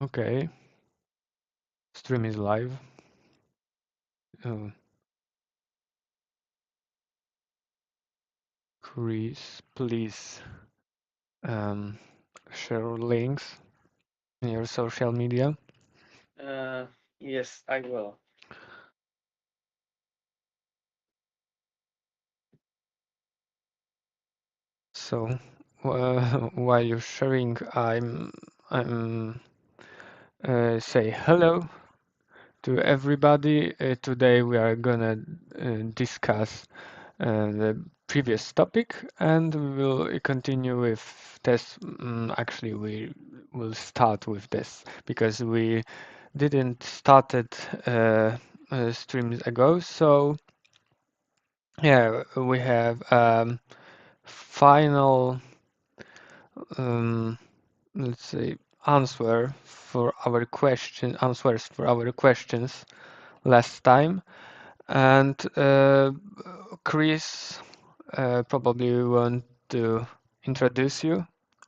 Okay. Stream is live. Chris, please share links in your social media. Yes, I will. So while you're sharing, I'm say hello to everybody. Today we are gonna discuss the previous topic, and we will continue with this. Actually, we will start with this because we didn't started streams ago. So yeah, we have final um, let's say answers for our questions last time, and Chris probably want to introduce you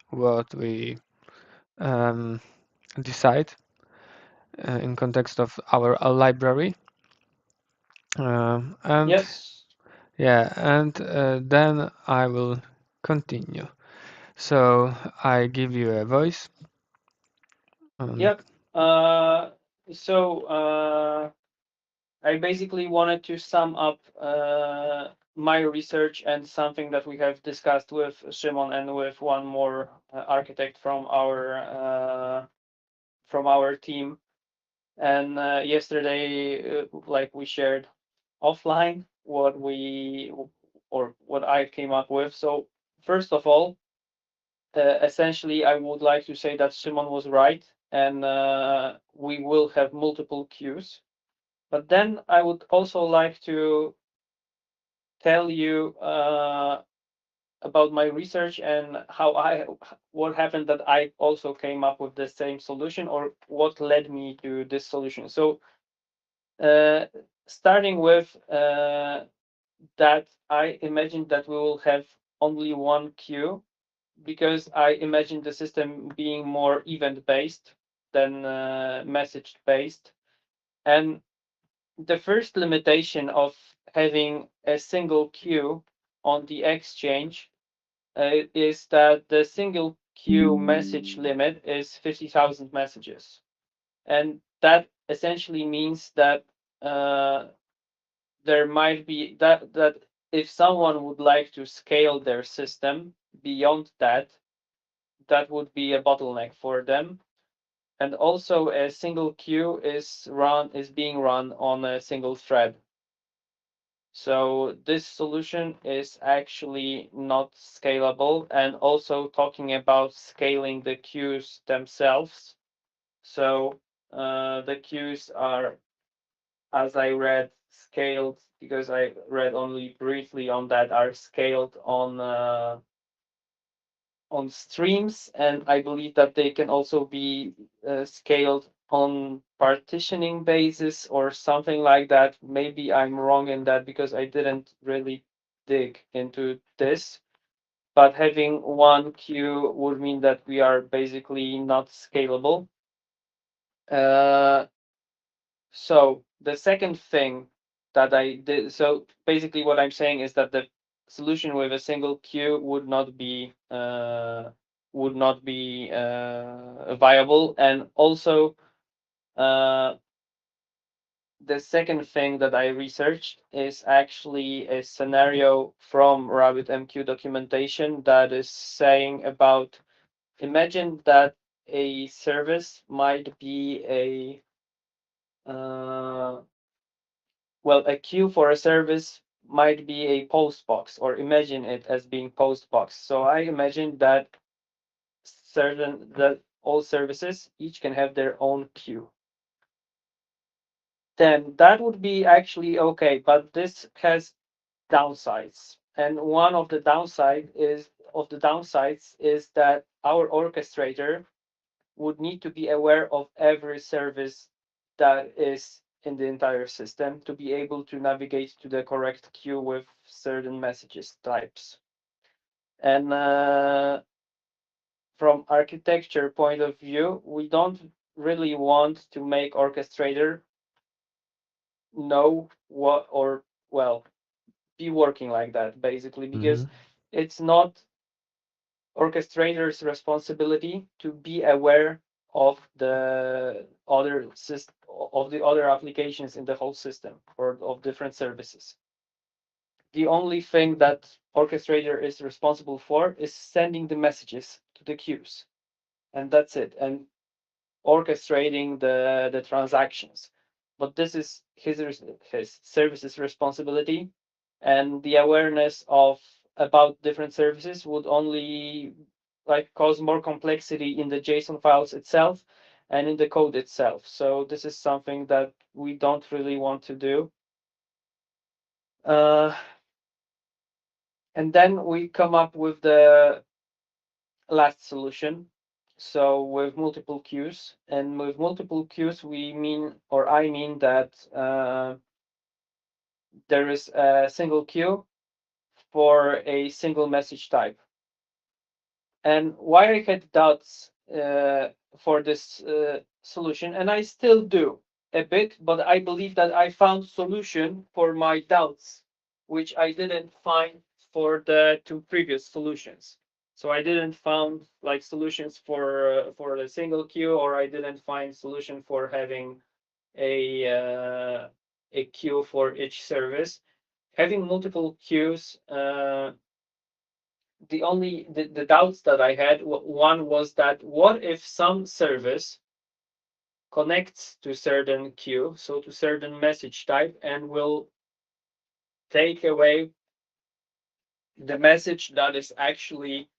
what we um, decide in context of our library. And Yes. yeah, and then I will continue. So I give you a voice. Um, Yep. Uh, so I basically wanted to sum up my research and something that we have discussed with Shimon and with one more architect from our team. And yesterday, like we shared offline, what I came up with. So first of all, essentially, I would like to say that Shimon was right, and we will have multiple queues. But then I would also like to tell you about my research and what happened that I also came up with the same solution or what led me to this solution. So uh, starting with that, I imagined that we will have only one queue because I imagine the system being more event based than message based. And the first limitation of having a single queue on the exchange is that the single queue message limit is 50,000 messages. And that essentially means that uh, there might be that if someone would like to scale their system beyond that, that would be a bottleneck for them. And also a single queue is being run on a single thread. So this solution is actually not scalable, and also talking about scaling the queues themselves. So the queues are, as I read, scaled because I read only briefly on that, are scaled on streams, and I believe that they can also be scaled on partitioning basis or something like that. Maybe I'm wrong in that because I didn't really dig into this. But having one queue would mean that we are basically not scalable. Uh, so the second thing that I did, so basically what I'm saying is that the solution with a single queue would not be viable, and also uh, the second thing that I researched is actually a scenario from RabbitMQ documentation that is saying about, imagine that a service might be uh, a queue for a service might be a post box, or imagine it as being post box. So I imagine that all services each can have their own queue. Then that would be actually okay, but this has downsides. And one of the downsides is that our orchestrator would need to be aware of every service that is in the entire system to be able to navigate to the correct queue with certain messages types. And from architecture point of view, we don't really want to make Orchestrator know what, or well, be working like that basically, Mm-hmm. because it's not Orchestrator's responsibility to be aware of the other applications in the whole system or of different services. The only thing that Orchestrator is responsible for is sending the messages to the queues, and that's it, and orchestrating the transactions. But this is his services responsibility, and the awareness of about different services would only like cause more complexity in the JSON files itself and in the code itself. So this is something that we don't really want to do. Uh, and then we come up with the last solution. So with multiple queues, and with multiple queues, we mean, or I mean that there is a single queue for a single message type. And why I had doubts for this solution, and I still do a bit, but I believe that I found solution for my doubts, which I didn't find for the two previous solutions. So I didn't find like solutions for the single queue, or I didn't find solution for having a queue for each service. Having multiple queues, the doubts that I had, one was that what if some service connects to certain queue, so to certain message type, and will take away the message that is actually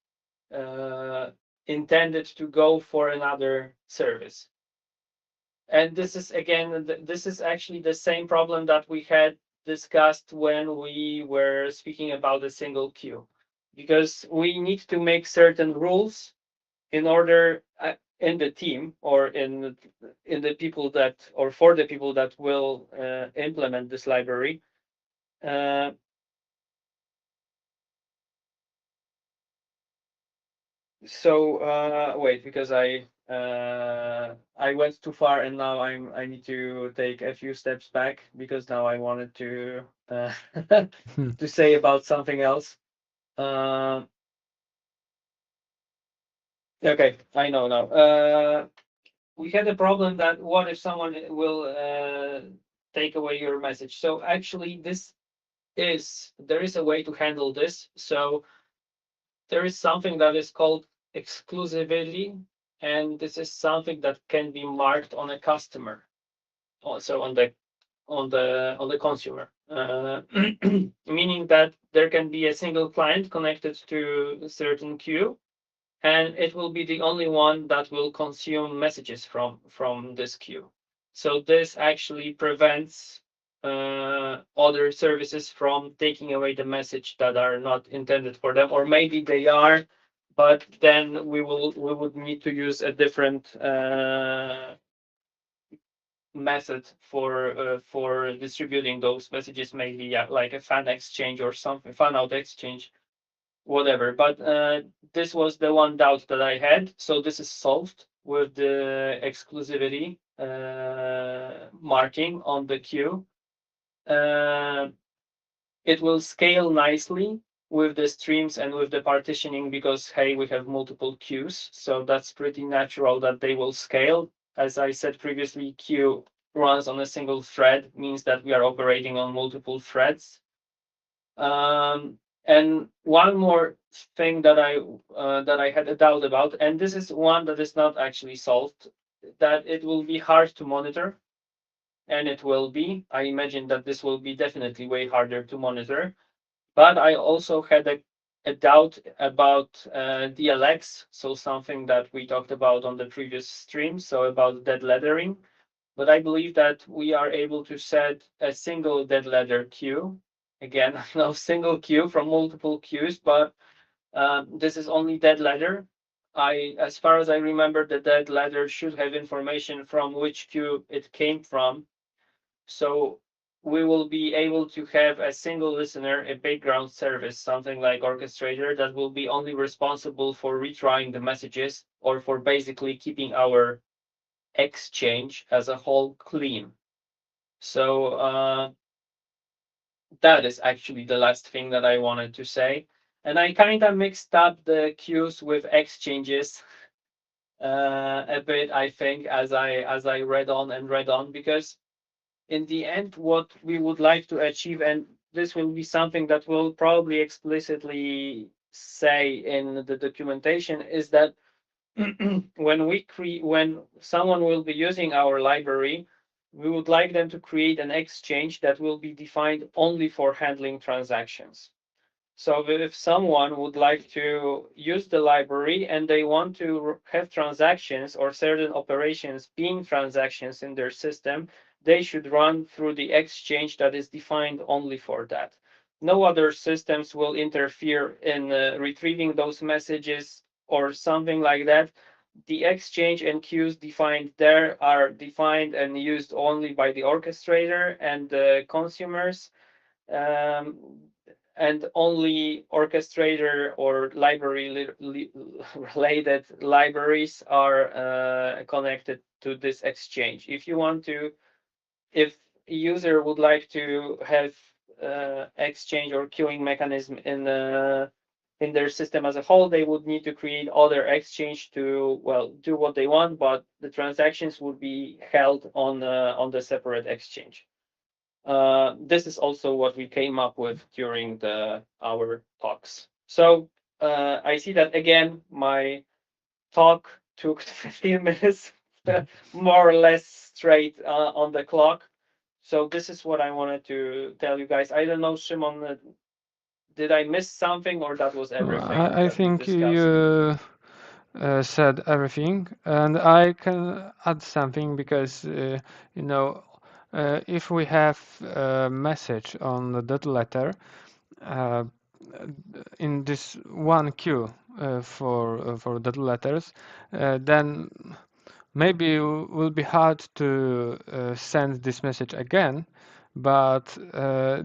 uh, intended to go for another service. And this is again, this is actually the same problem that we had discussed when we were speaking about a single queue, because we need to make certain rules in order in the team, or in the people that, or for the people that will implement this library. Uh, Wait, because I went too far, and now I need to take a few steps back, because now I wanted to to say about something else. Uh, okay, I know now. We had a problem that what if someone will take away your message? So actually, there is a way to handle this. So there is something that is called exclusivity, and this is something that can be marked on a customer, also on the consumer, meaning that there can be a single client connected to a certain queue, and it will be the only one that will consume messages from this queue. So this actually prevents other services from taking away the message that are not intended for them, or maybe they are, but then we would need to use a different method for distributing those messages, maybe, yeah, like a fan exchange or something, fan out exchange, whatever. But this was the one doubt that I had. So this is solved with the exclusivity marking on the queue. Uh, it will scale nicely with the streams and with the partitioning, because hey, we have multiple queues, so that's pretty natural that they will scale. As I said previously, queue runs on a single thread, means that we are operating on multiple threads. And one more thing that I had a doubt about, and this is one that is not actually solved, that it will be hard to monitor, and it will be. I imagine that this will be definitely way harder to monitor. But I also had a doubt about DLX, so something that we talked about on the previous stream, so about dead lettering. But I believe that we are able to set a single dead letter queue. Again, no single queue from multiple queues, but this is only dead letter. As far as I remember, the dead letter should have information from which queue it came from. So we will be able to have a single listener, a background service, something like Orchestrator, that will be only responsible for retrying the messages, or for basically keeping our exchange as a whole clean. So that is actually the last thing that I wanted to say. And I kind of mixed up the queues with exchanges a bit, I think, as I read on and read on, because in the end, what we would like to achieve, and this will be something that we'll probably explicitly say in the documentation, is that when someone will be using our library, we would like them to create an exchange that will be defined only for handling transactions. So if someone would like to use the library and they want to have transactions or certain operations being transactions in their system, they should run through the exchange that is defined only for that. No other systems will interfere in retrieving those messages or something like that. The exchange and queues defined there are defined and used only by the orchestrator and the consumers, um, and only orchestrator or library related libraries are connected to this exchange. If you want to, if a user would like to have exchange or queuing mechanism in their system as a whole, they would need to create other exchange to, well, do what they want, but the transactions would be held on the separate exchange. This is also what we came up with during our talks. So I see that again, my talk took 15 minutes, more or less straight on the clock. So this is what I wanted to tell you guys. I don't know, Shimon, did I miss something or that was everything I that we think discussed? you said everything, and I can add something because you know if we have a message on the dot letter uh, in this one queue for dot letters, then maybe it will be hard to send this message again, but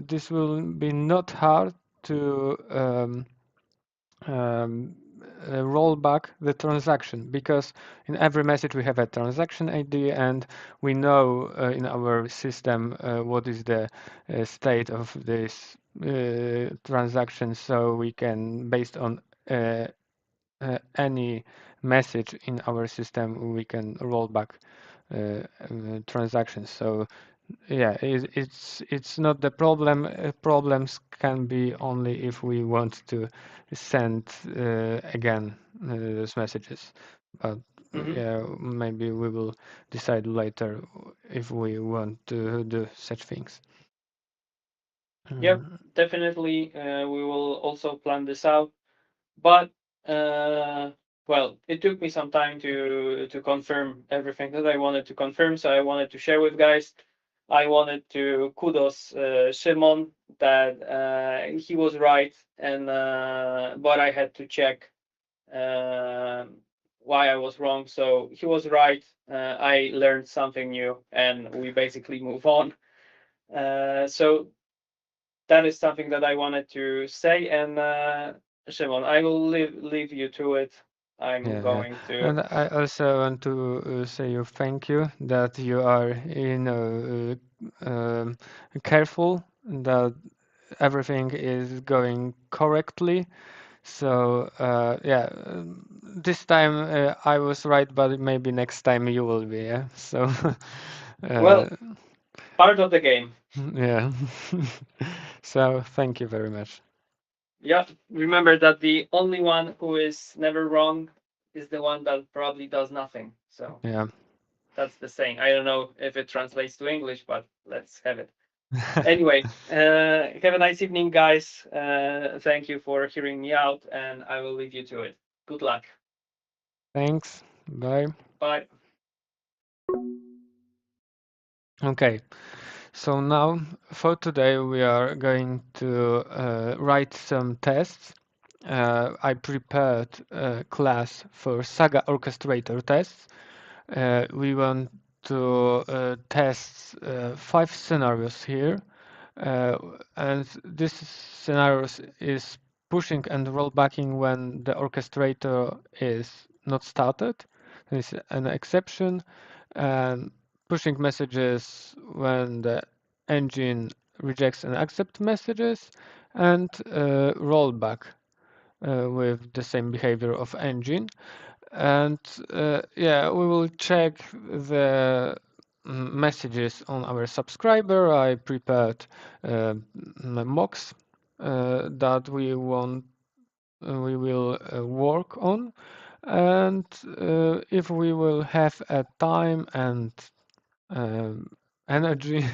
this will be not hard to um, roll back the transaction, because in every message we have a transaction ID, and we know in our system what is the state of this transaction, so we can, based on any message in our system, we can roll back transactions. So yeah, it's not the problem. Problems can be only if we want to send again those messages. But Mm-hmm. yeah, maybe we will decide later if we want to do such things. Yep, Mm, definitely. We will also plan this out. But uh, well, it took me some time to confirm everything that I wanted to confirm, so I wanted to share with guys. I wanted to kudos Shimon that he was right, and but I had to check uh, why I was wrong. So he was right. I learned something new, and we basically move on. So that is something that I wanted to say. And Shimon, I will leave you to it. I'm yeah, going to. and I also want to say you thank you that you are, careful that everything is going correctly. So yeah, this time I was right, but maybe next time you will be. Yeah. So uh, Well, part of the game. yeah. So thank you very much. Yeah, remember that the only one who is never wrong is the one that probably does nothing. So Yeah. that's the saying. I don't know if it translates to English, but let's have it. Anyway, have a nice evening, guys. Thank you for hearing me out, and I will leave you to it. Good luck. Thanks. Bye. Bye. Okay. So now for today we are going to write some tests. I prepared a class for Saga Orchestrator tests. We want to test 5 scenarios here, uh, and this scenarios is pushing and rollbacking when the orchestrator is not started. There is an exception, and pushing messages when the engine rejects and accepts messages, and rollback with the same behavior of engine. And yeah, we will check the messages on our subscriber. I prepared mocks that we will work on, and if we will have a time and um, energy,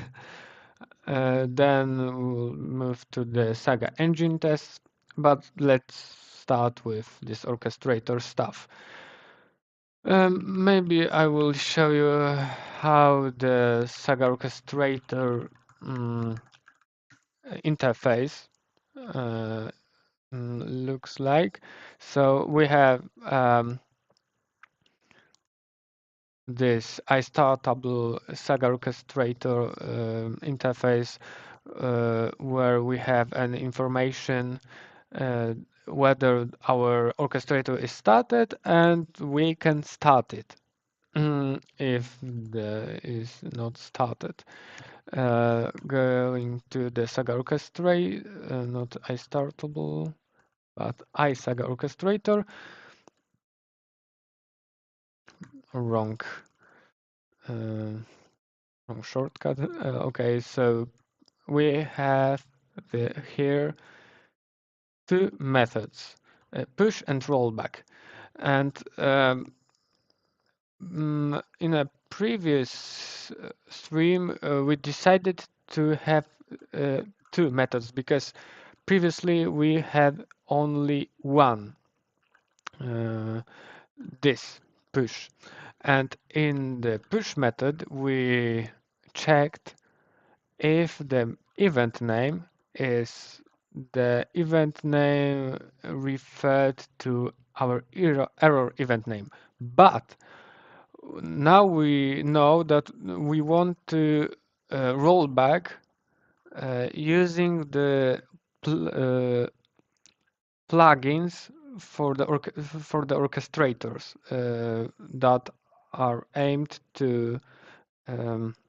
then we'll move to the Saga engine test. But let's start with this orchestrator stuff. Maybe I will show you how the Saga orchestrator interface uh, looks like. So we have this iStartable Saga orchestrator interface where we have an information uh, whether our orchestrator is started, and we can start it if the is not started. Going to the Saga orchestrator, not iStartable, but iSaga orchestrator. Wrong, uh, wrong shortcut. Okay, so we have here two methods, push and rollback. And in a previous stream, we decided to have two methods because previously we had only one, uh, this push. And in the push method, we checked if the event name is the event name referred to our error event name. But now we know that we want to roll back using the pl plugins for the orchestrators that are aimed to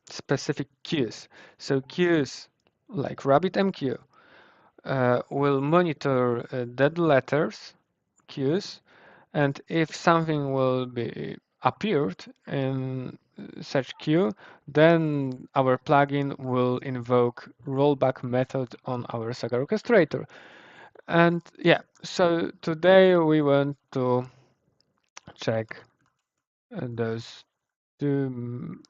specific queues. So queues like RabbitMQ will monitor dead letters queues, and if something will be appeared in such queue, then our plugin will invoke rollback method on our Saga orchestrator. And yeah, so today we want to check those two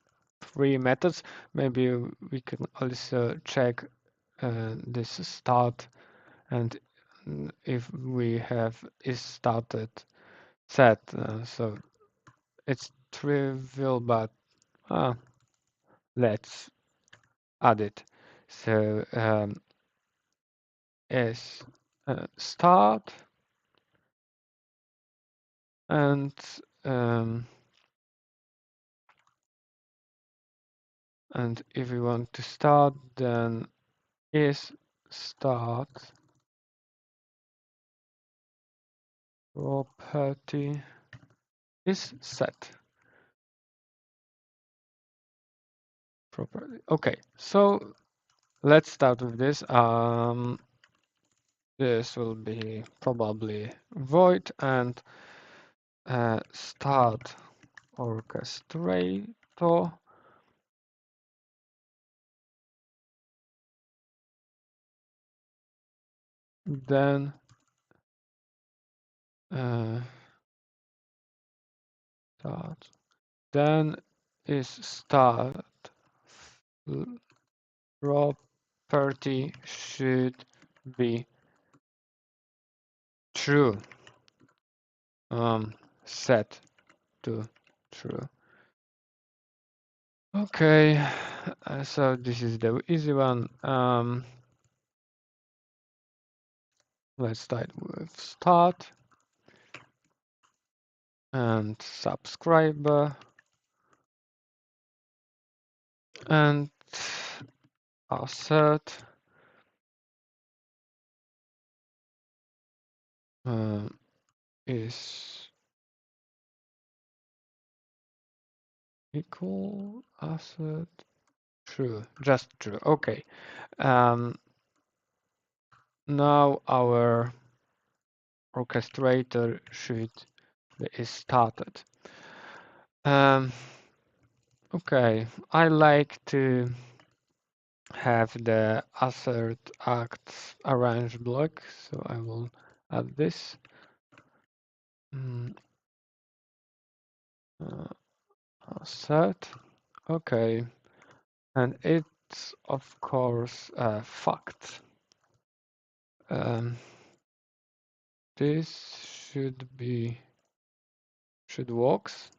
three methods. Maybe we can also check this start, and if we have is started set. So it's trivial, but uh, let's add it. So is start, and um, and if we want to start, then is start property is set property. Okay, so let's start with this. This will be probably void and start orchestrator. Then start. Then is start property should be true. Set to true. Okay, so this is the easy one. Let's start with start and subscriber and assert uh, is equal asset true, just true. Okay. Um, now our orchestrator should is started. Um, okay, I like to have the assert acts arrange block, so I will add this. Mm, assert, okay, and it's of course a fact. Um, this should works.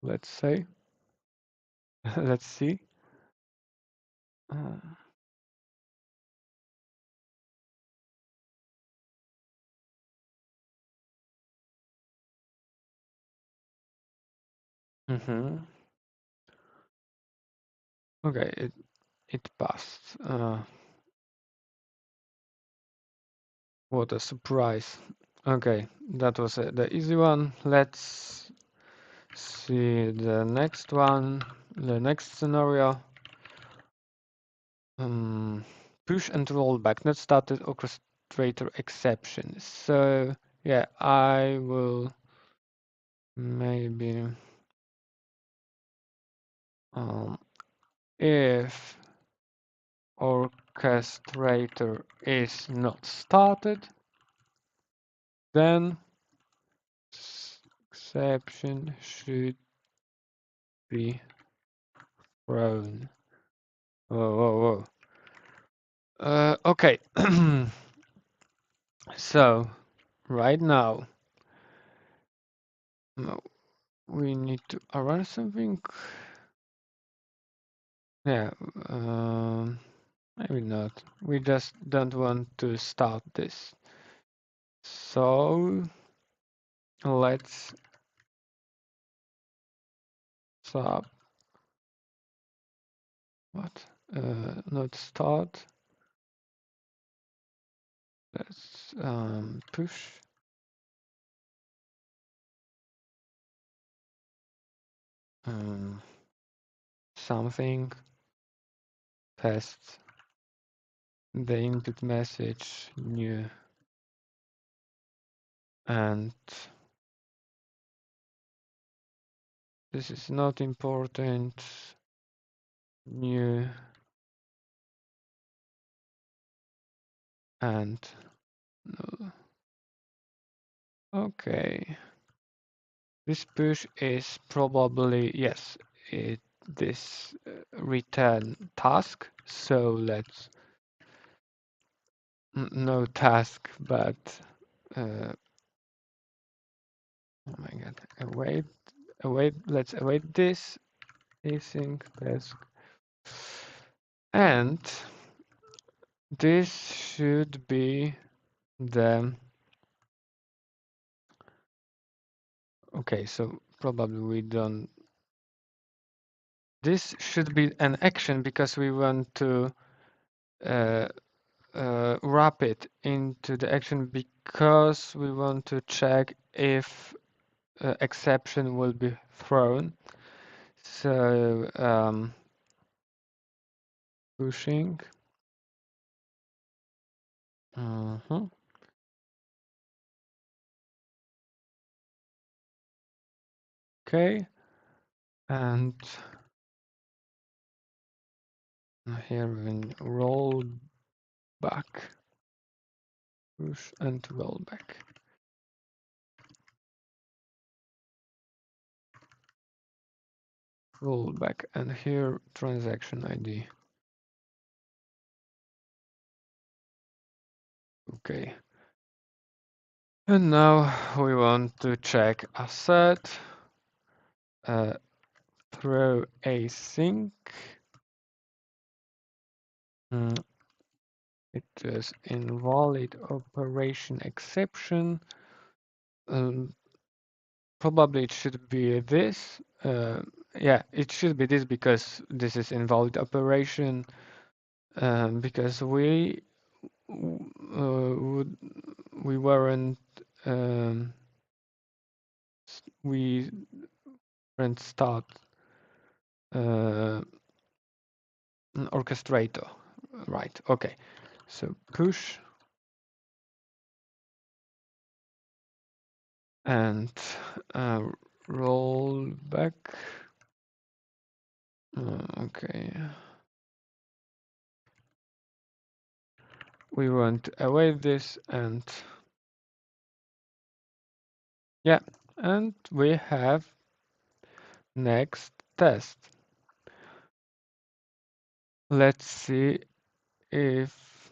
Let's say. Let's see. Uh, mhm. Okay, it passed. What a surprise. Okay, that was the easy one. Let's see the next one, the next scenario. Push and rollback, not started orchestrator exception. So yeah, I will maybe um, if orchestrator is not started, then exception should be thrown. Whoa, whoa, whoa. Okay. So right now we need to run something. Yeah, maybe not. We just don't want to start this. So let's sub what? Not start. Let's push um, something. Test the input message new and this is not important. New and no. Okay. This push is probably, yes, this return task. So let's, no task, but, oh my God, await, let's await this async task. And this should be the, okay, so probably we don't, this should be an action because we want to uh, wrap it into the action because we want to check if exception will be thrown. So pushing. Okay, and here we roll back, push and roll back. Roll back, and here transaction ID. Okay. And now we want to check asset, throw async. It is invalid operation exception. Um, Probably it should be this. Yeah, it should be this because this is invalid operation. Because would we weren't um, we weren't start uh, orchestrator, right? Okay, so push and uh, roll back. Okay, we want to await this, and yeah, and we have next test. Let's see if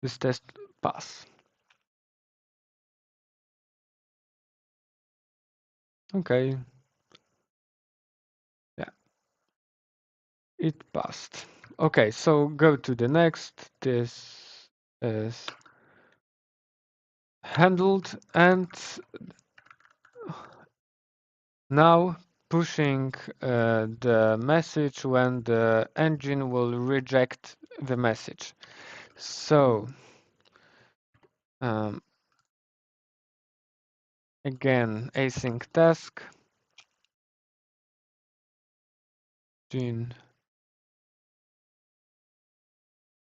this test pass. Okay, yeah, it passed. Okay, so go to the next. This is handled, and now pushing the message when the engine will reject the message. So um, again, async task, engine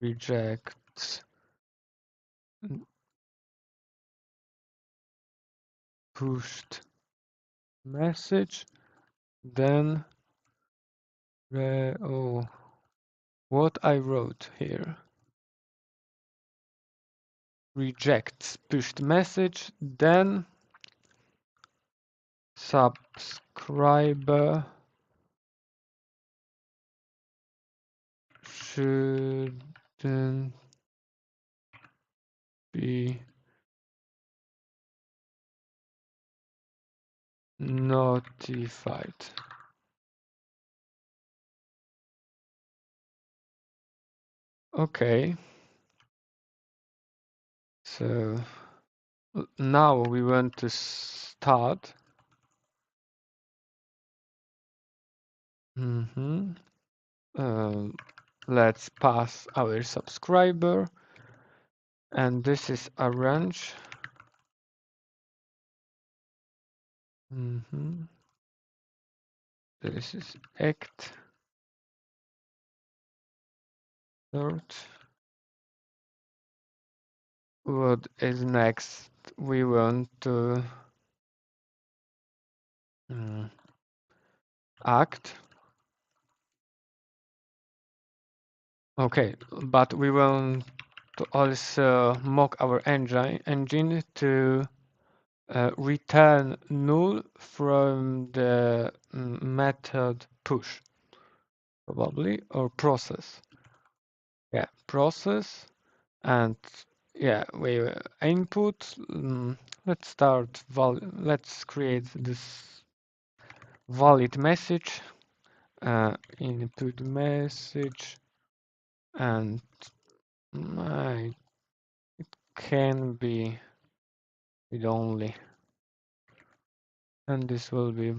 rejects pushed message, then oh, what I wrote here. Rejects pushed message, then subscriber shouldn't be notified. Okay, so now we want to start. Let's pass our subscriber, and this is arrange. This is act sort. What is next? We want to act. Okay, but we want to also mock our engine to return null from the method push, probably, or process. Yeah, process, and yeah, we input. Let's start. Let's create this valid message. Input message, and I can be read only, and this will be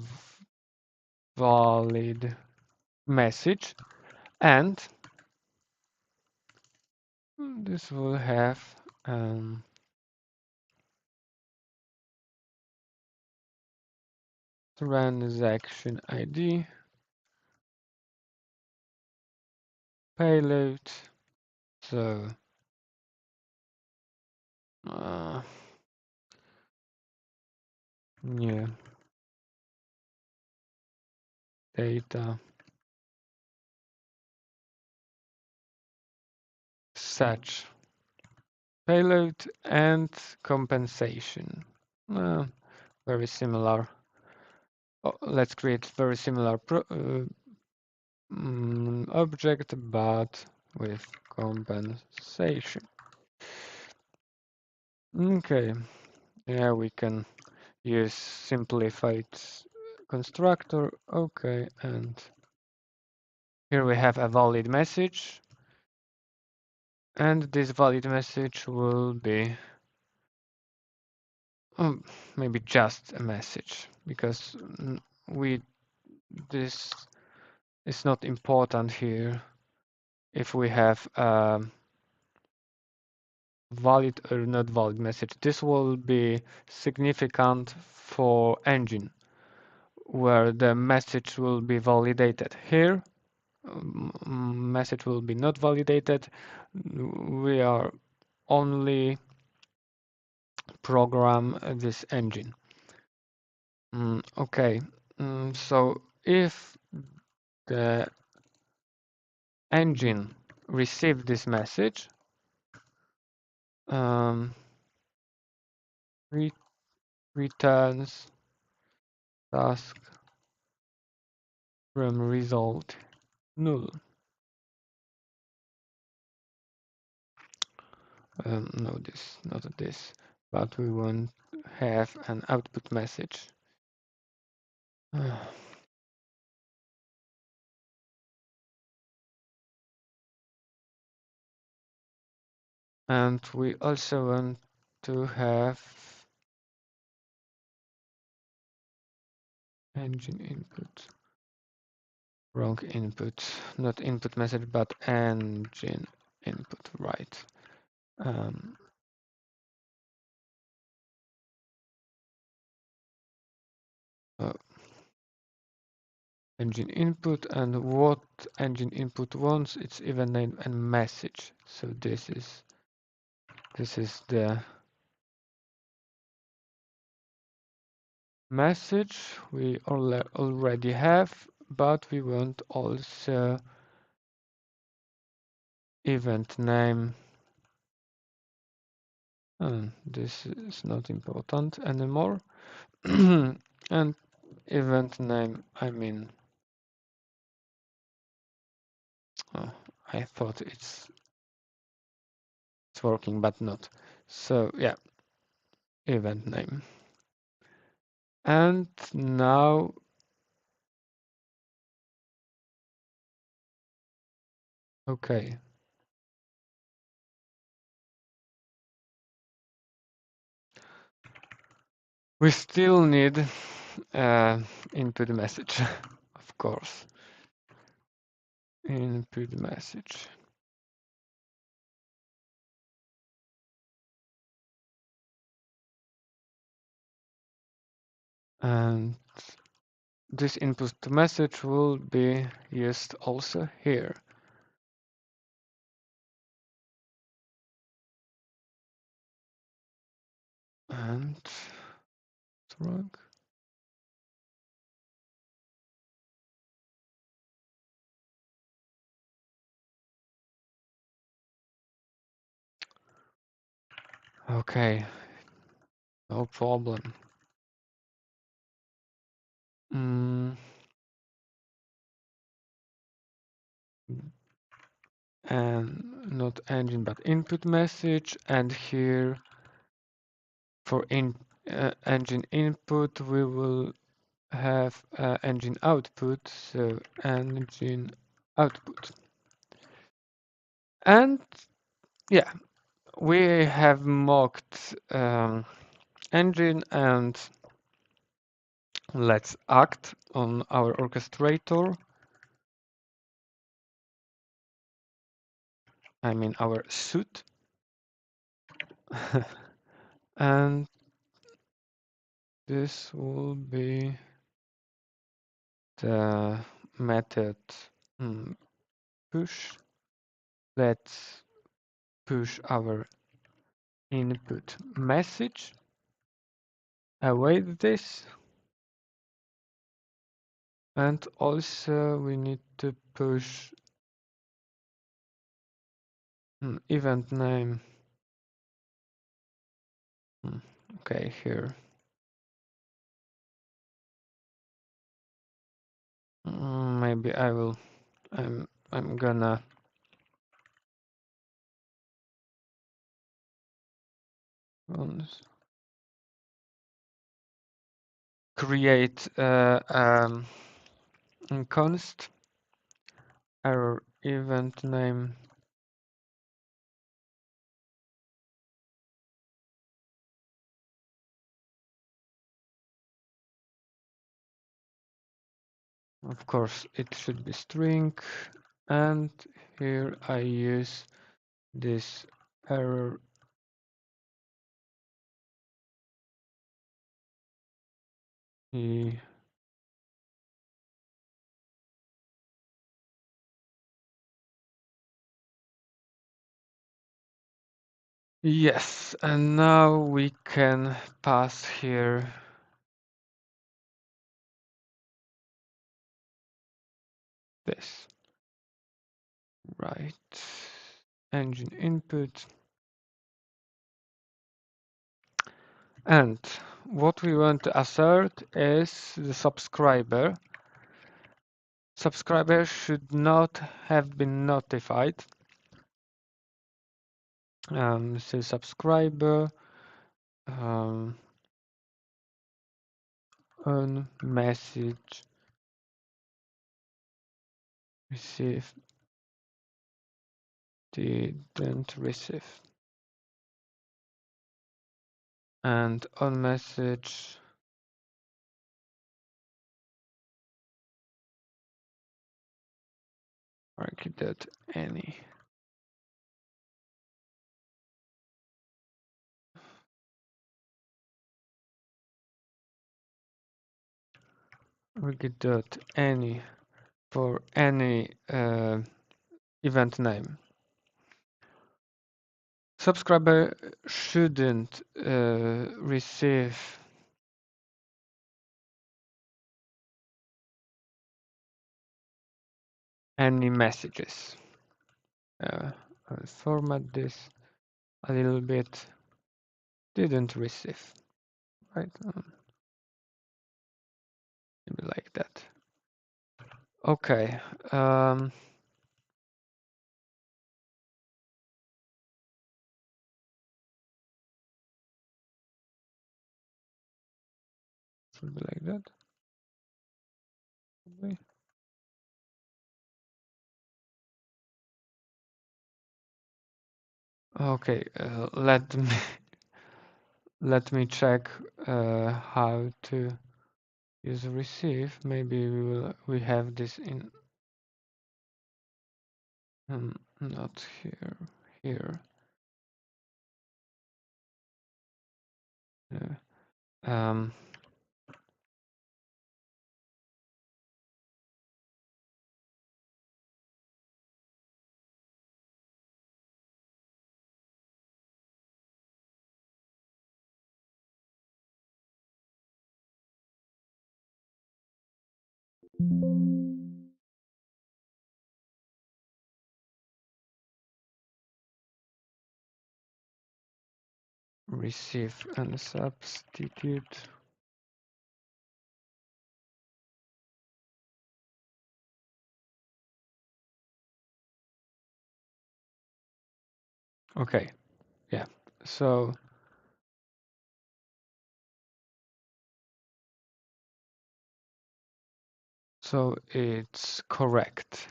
valid message, and this will have transaction ID, payload. So new data such payload and compensation. Very similar. Oh, let's create very similar object, but with compensation. Okay, yeah, we can use simplified constructor. Okay, and here we have a valid message, and this valid message will be maybe just a message, because we this is not important here if we have valid or not valid message. This will be significant for engine. where the message will be validated. Here, message will be not validated. We are only program this engine. Okay, so if the engine receive this message, returns task from result null. No, this, not this, but we want to have an output message. And we also want to have engine input. Wrong input, not input message, but engine input, right. Uh, engine input, and what engine input wants, it's event name and message. So this is the message we already have, but we want also event name. This is not important anymore. And event name, I mean, I thought it's working, but not. So yeah, event name. And now okay. We still need input message, of course. Input message. And this input message will be used also here. And it's wrong. Okay, no problem. And not engine, but input message. And here for engine input, we will have engine output. So engine output. And yeah, we have mocked engine, and let's act on our orchestrator. I mean our suit. And this will be the method push. Let's push our input message. Await this. And also we need to push event name. Okay, here. Maybe I will. I'm gonna create const error event name. Of course, it should be string, and here I use this error Yes, and now we can pass here this, right? Engine input. And what we want to assert is the subscriber. Subscriber should not have been notified. So subscriber on message receive didn't receive, and on message market any. Any for any event name. Subscriber shouldn't receive any messages. I'll format this a little bit. Didn't receive, right? Maybe like that. Okay. Should be like that. Maybe. Okay. Let me check how to use receive. Maybe we have this in not here. Here. Yeah. Um, receive and substitute. Okay. Yeah. So it's correct.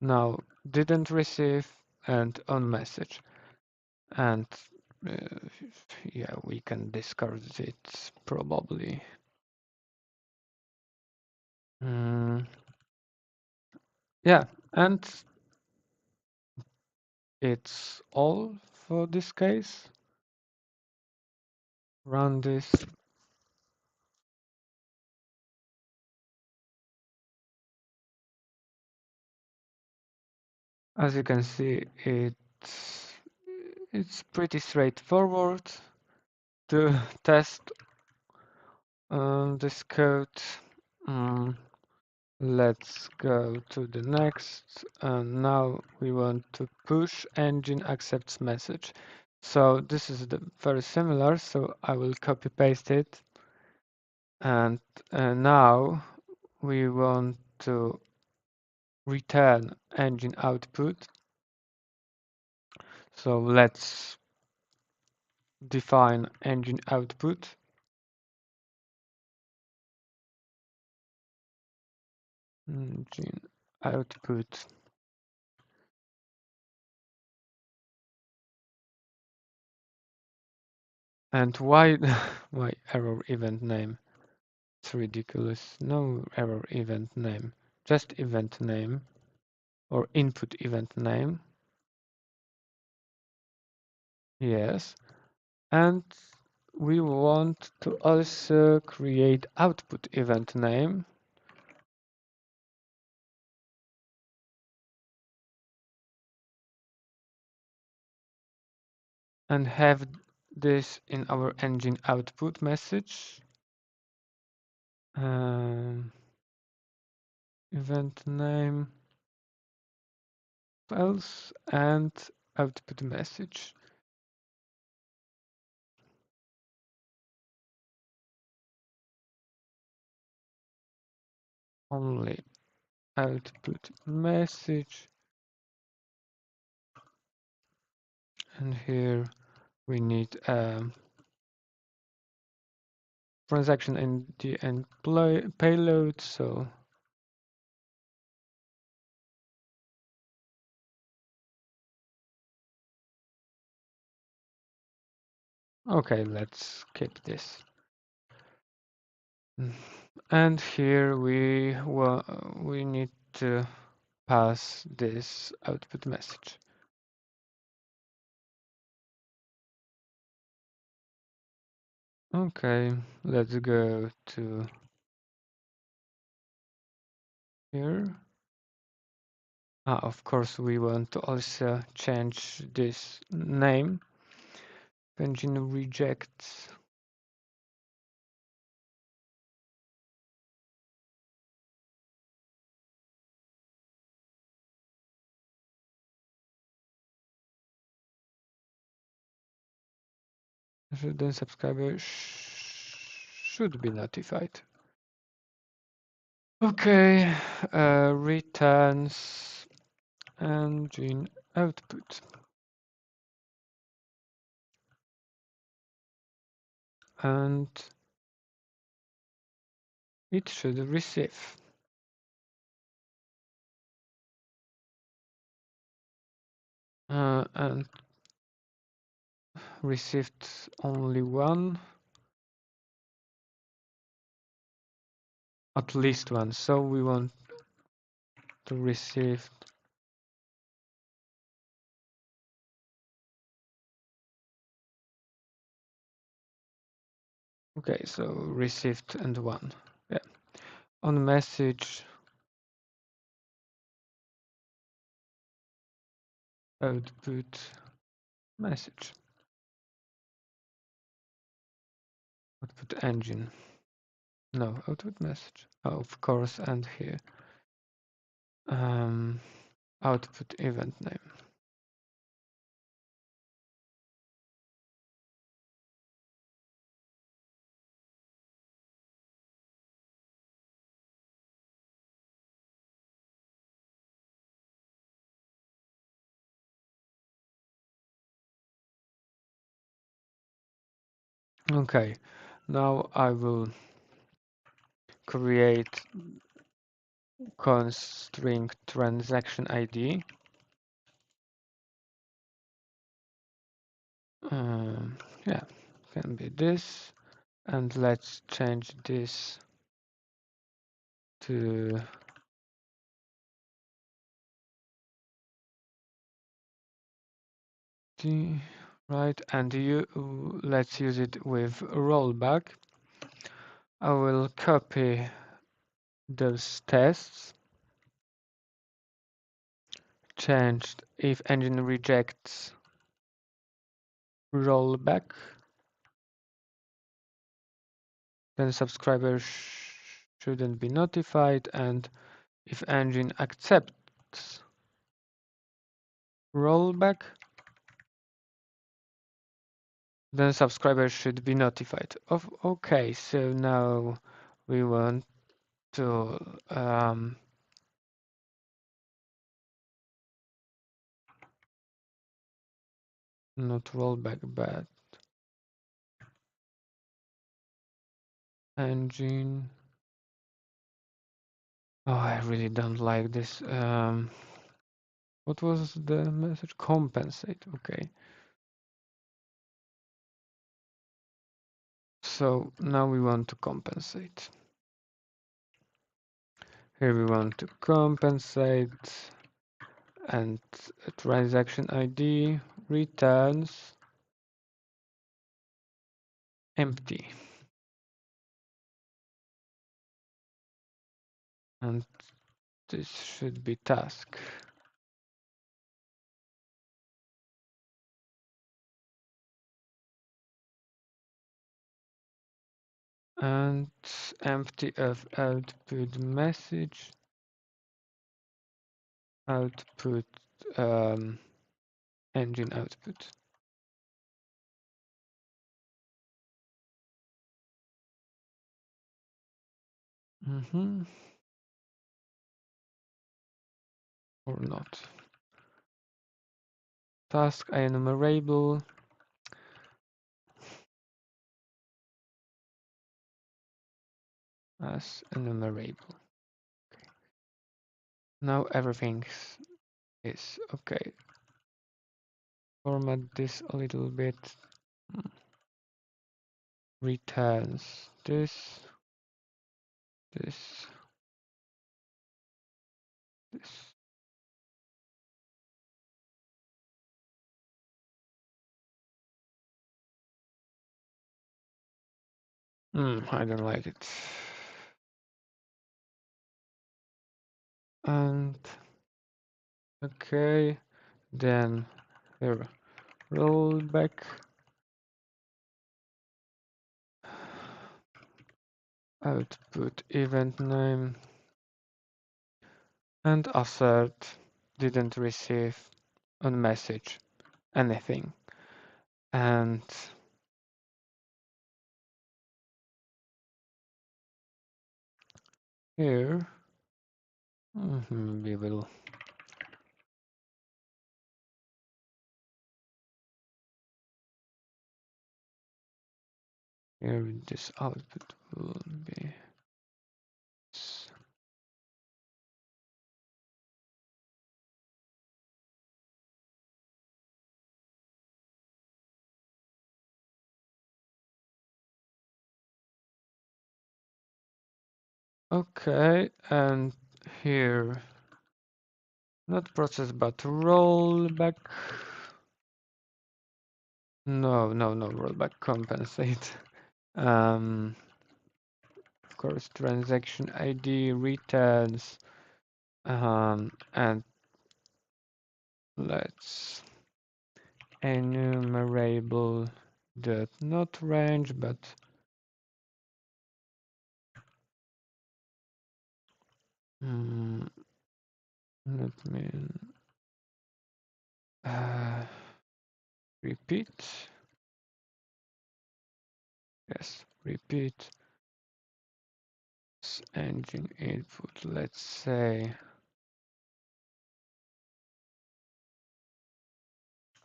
Now didn't receive and on message. And yeah, we can discard it probably. Yeah, and it's all for this case. Run this. As you can see, it's pretty straightforward to test this code. Let's go to the next. And now we want to push engine accepts message. So this is very similar. So I will copy paste it. And now we want to return engine output. So let's define engine output. Engine output. And why why error event name? It's ridiculous. No error event name, just event name or input event name. Yes. And we want to also create output event name. and have this in our engine output message. Event name else and output message. Only output message. And here we need transaction ID and payload. So okay, let's keep this. And here we need to pass this output message. Okay, let's go to here. Of course, we want to also change this name. Engine rejects. The subscriber should be notified. Okay, returns engine output. And it should receive. And received only one, at least one. So we want to receive okay, so received and one. Yeah. On message output message. Output engine. No, output message. Oh, of course, and here. Output event name. Okay, now I will create const string transaction ID. Yeah, can be this. And let's change this to the right, and let's use it with rollback. I will copy those tests, changed if engine rejects rollback, then subscriber shouldn't be notified, and if engine accepts rollback, then subscriber should be notified. Okay, so now we want to not rollback, but engine. Oh, I really don't like this. What was the message? Compensate. Okay. So now we want to compensate. Here we want to compensate and transaction ID returns empty. And this should be task. and empty of output message, output engine output. Or not. Task enumerable. As enumerable. Okay. Now everything is okay. Format this a little bit. Returns this, this, this. I don't like it. And okay, then here rollback output event name and assert didn't receive a message anything. And here we will here this output will be okay, and here not process but rollback. No, rollback compensate. Of course, transaction ID returns, and let's enumerable dot not range, but let me repeat. Yes, repeat engine input. Let's say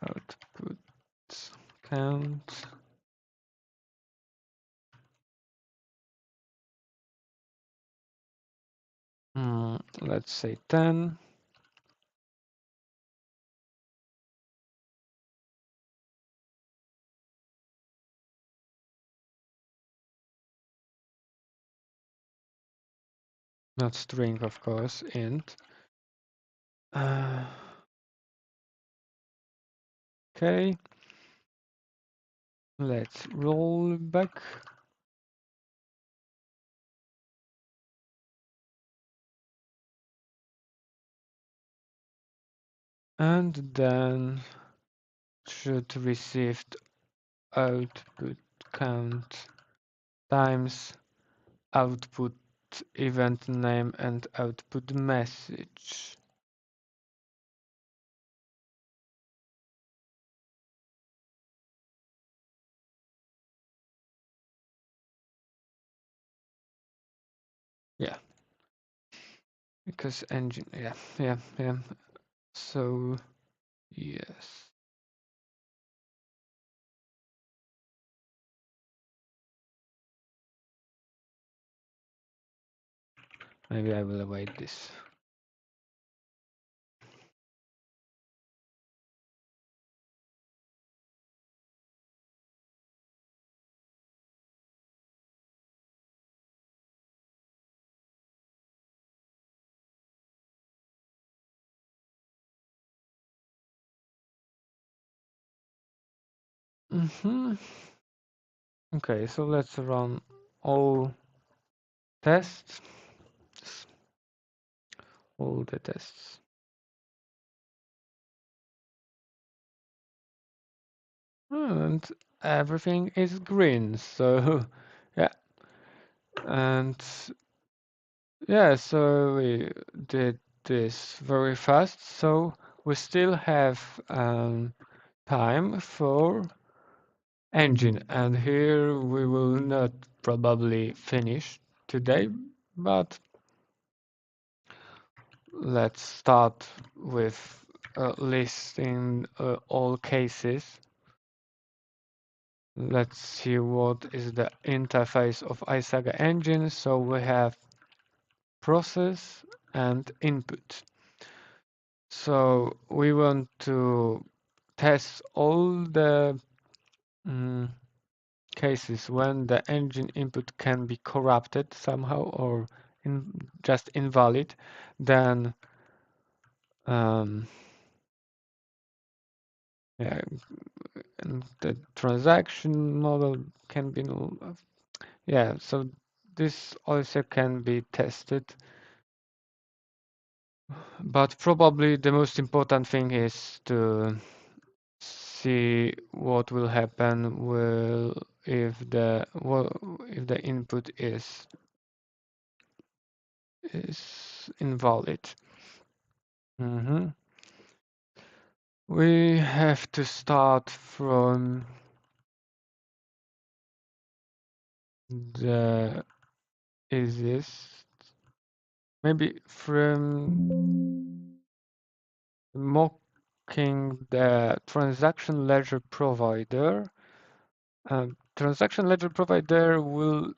output count. Let's say 10. Not string, of course, int. Okay. Let's roll back. And then should receive output count times output event name and output message. Yeah, because engine, yeah. So, yes. Maybe I will await this. Okay, so let's run all tests. All the tests. And everything is green, so yeah. And yeah, so we did this very fast. So we still have time for engine, and here we will not probably finish today, but let's start with listing all cases. Let's see what is the interface of iSaga engine. So we have process and input. So we want to test all the cases when the engine input can be corrupted somehow or just invalid. Then yeah, and the transaction model can be null. Yeah, so this also can be tested, but probably the most important thing is to see what will happen if the input is invalid. We have to start from the easiest, maybe from mocking the transaction ledger provider. Transaction ledger provider will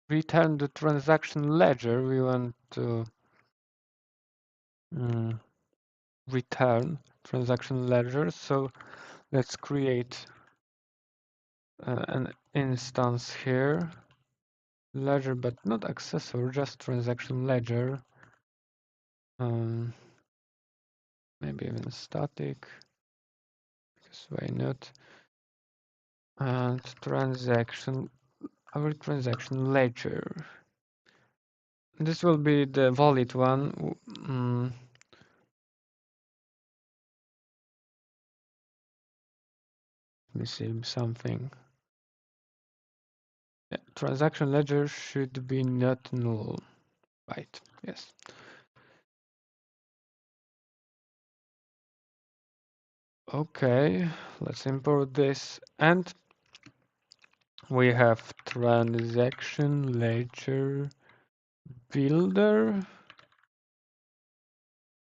return the transaction ledger we want to return transaction ledger. So let's create an instance here, ledger, but not accessor, just transaction ledger. Maybe even static, because why not? And our transaction ledger. This will be the valid one. Let me see something. Yeah, transaction ledger should be not null, right? Yes. Okay, let's import this, and we have transaction ledger builder.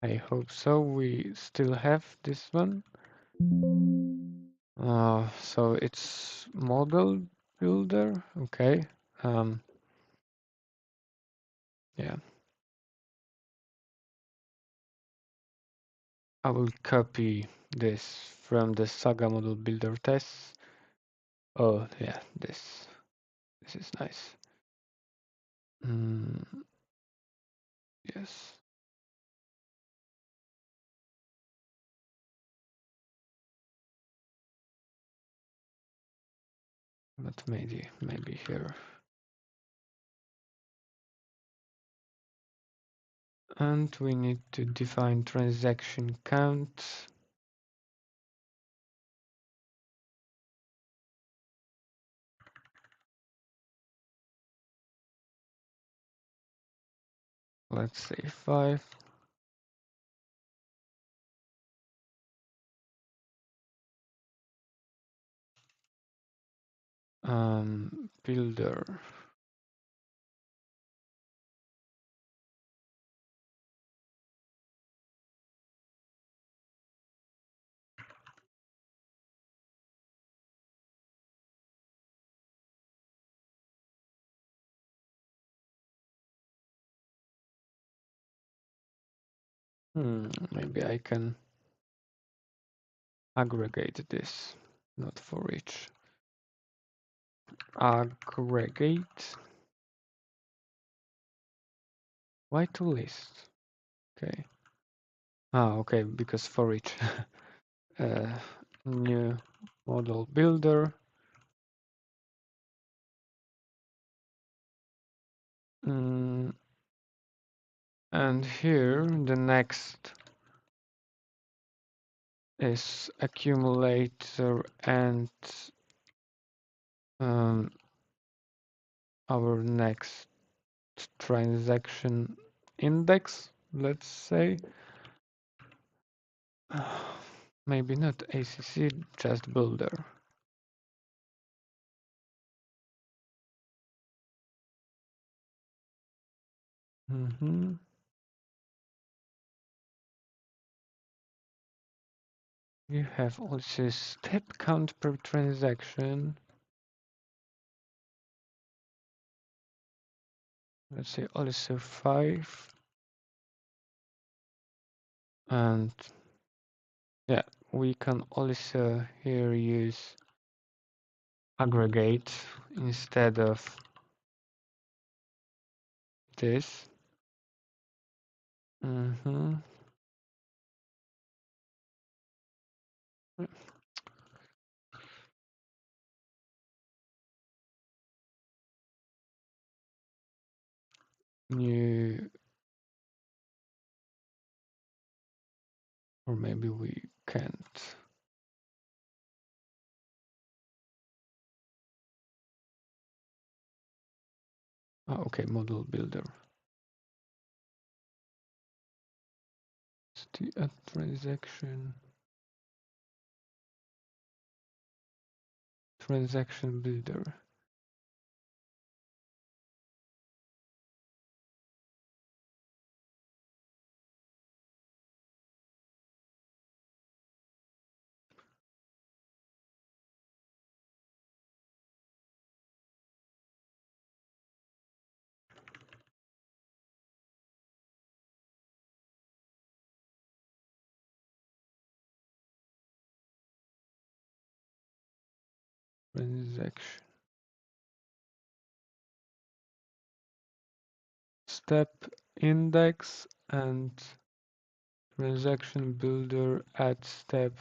I hope so. We still have this one. So it's model builder. Okay. Yeah. I will copy this from the Saga model builder tests. Oh yeah, this is nice. Yes. But maybe here. And we need to define transaction count. Let's say 5. Builder. Maybe I can aggregate this, not for each. Aggregate. Why to list? Okay. Okay, because for each new model builder. And here the next is accumulator and our next transaction index, let's say. Maybe not ACC, just builder. You have also step count per transaction. Let's say also 5. And yeah, we can also here use aggregate instead of this. New, or maybe we can't. Oh, okay, model builder. Add transaction builder. Transaction step index and transaction builder add step.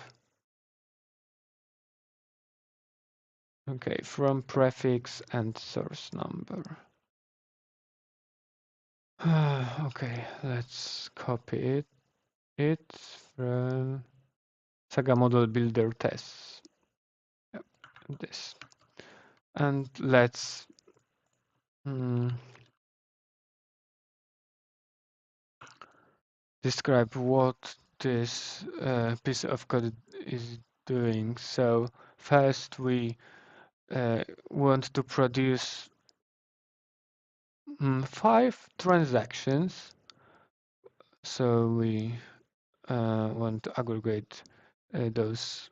Okay, from prefix and source number. Okay, let's copy it from Saga model builder tests. Yep, this. And let's describe what this piece of code is doing. So first we want to produce 5 transactions. So we want to aggregate those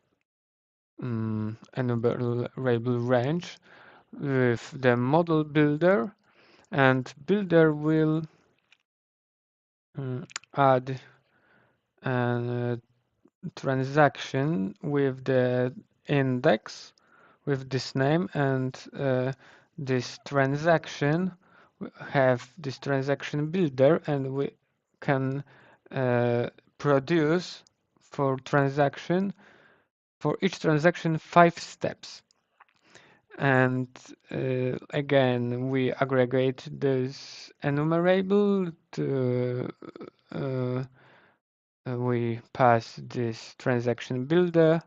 enumerable range with the model builder, and builder will add a transaction with the index with this name, and this transaction have this transaction builder, and we can produce for each transaction 5 steps. And again, we aggregate this enumerable to we pass this transaction builder,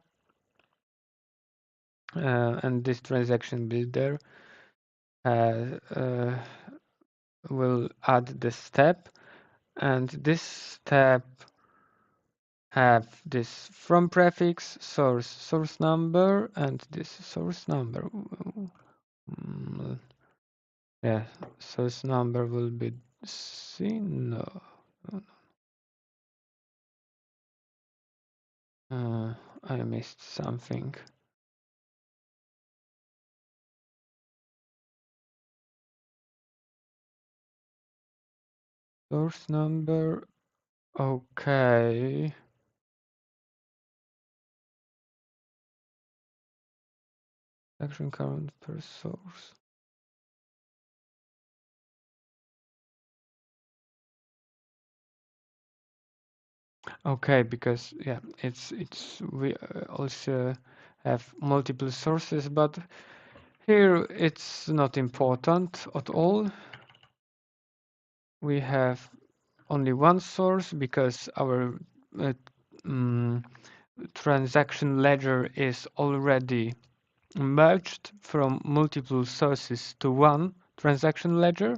and this transaction builder will add the step, and this step have this from prefix, source number, and this source number. Yeah, source number will be C. No. I missed something. Source number. Okay. Action count per source. Okay, because yeah, it's we also have multiple sources, but here it's not important at all. We have only one source because our transaction ledger is already merged from multiple sources to one transaction ledger.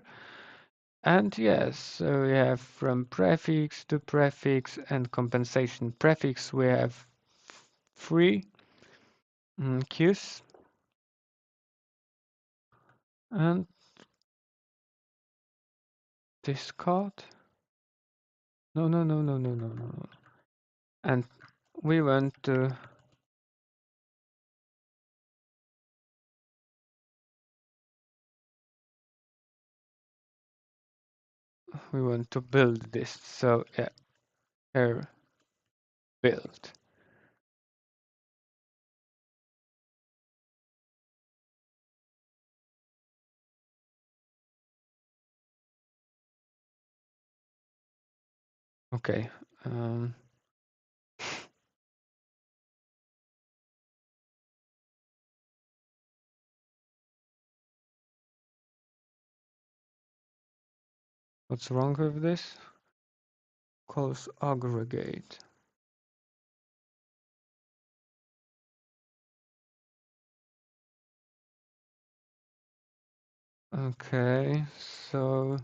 And yes, so we have from prefix to prefix and compensation prefix, we have three queues. And discard. No, no, no, no, no, no, no, no. And we want to build this. So yeah, here build. Okay. What's wrong with this? Calls aggregate. Okay, so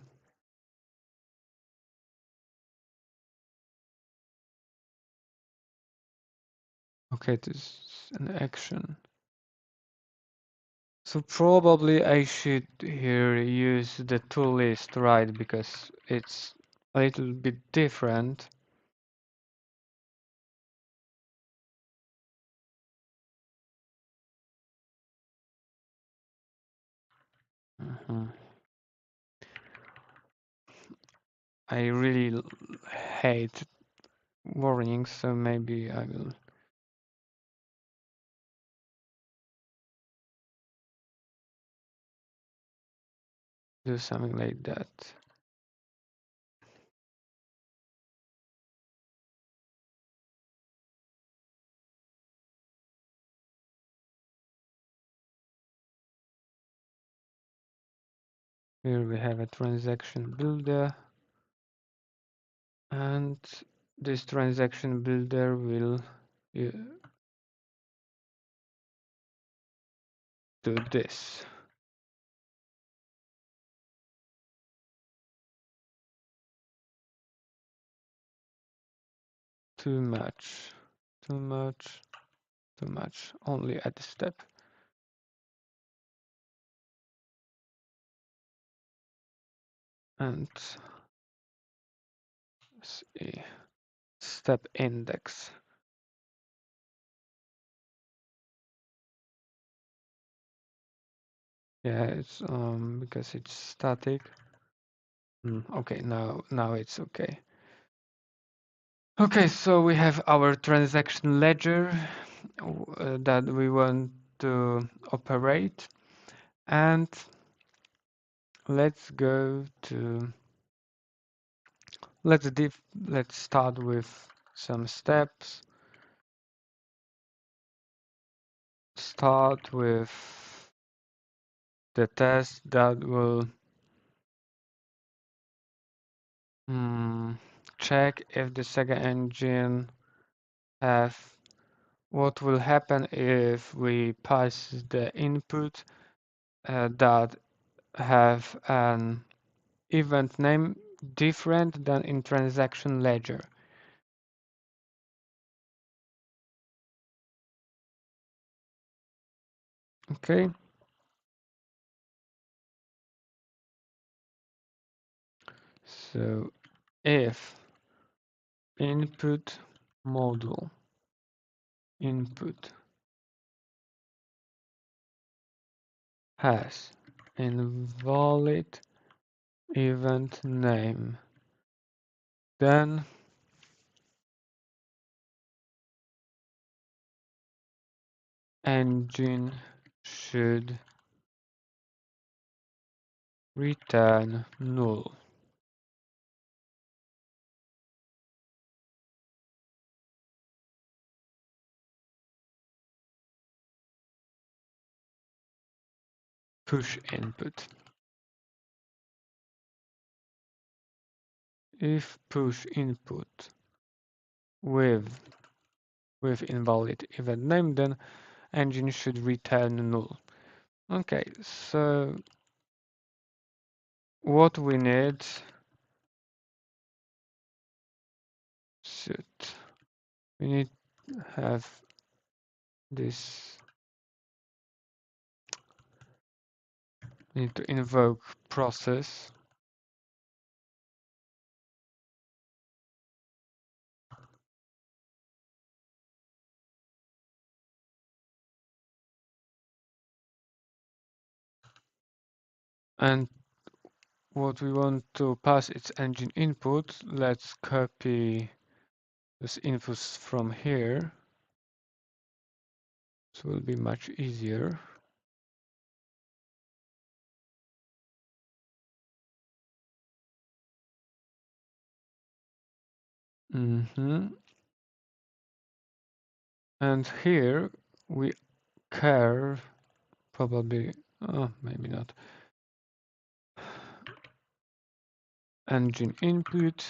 okay, this is an action. So probably I should here use the tool list, right? Because it's a little bit different. I really hate warnings, so maybe I will do something like that. Here we have a transaction builder, and this transaction builder will do this. Too much, too much, too much. Only at the step. And see, step index. Yeah, it's because it's static. Okay, now it's okay. Okay, so we have our transaction ledger that we want to operate, and let's go to let's start with some steps. Start with the test that will check if the Saga engine have what will happen if we pass the input that have an event name different than in transaction ledger. Okay. So if input module input has invalid event name, then engine should return null. Push input. If push input with invalid event name, then engine should return null. Okay, so what we need we need to have this, need to invoke process, and what we want to pass its engine input. Let's copy this infos from here. This will be much easier. And here we care probably, oh, maybe not, engine input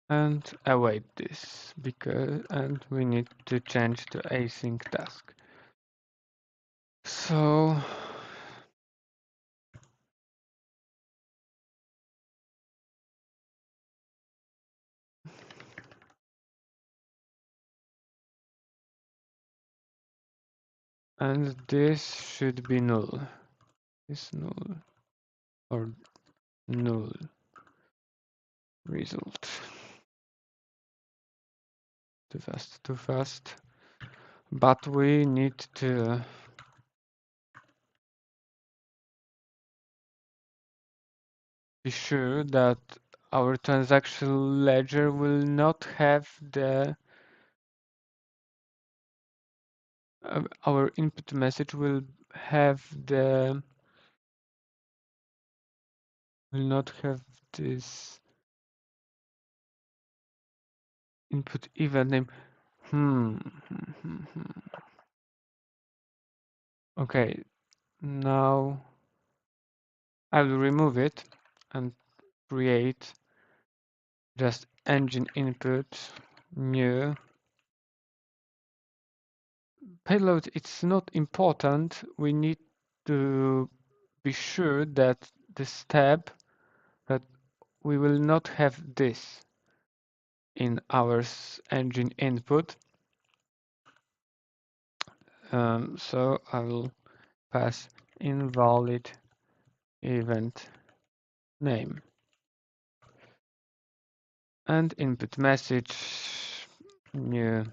and await this because, and we need to change to async task. So and this should be null. Is null or null result. Too fast, too fast. But we need to be sure that our transaction ledger will not have the our input message will have the will not have this input event name. Okay, now I will remove it and create just engine input new payload. It's not important. We need to be sure that the step that we will not have this in our engine input. So I will pass invalid event name and input message new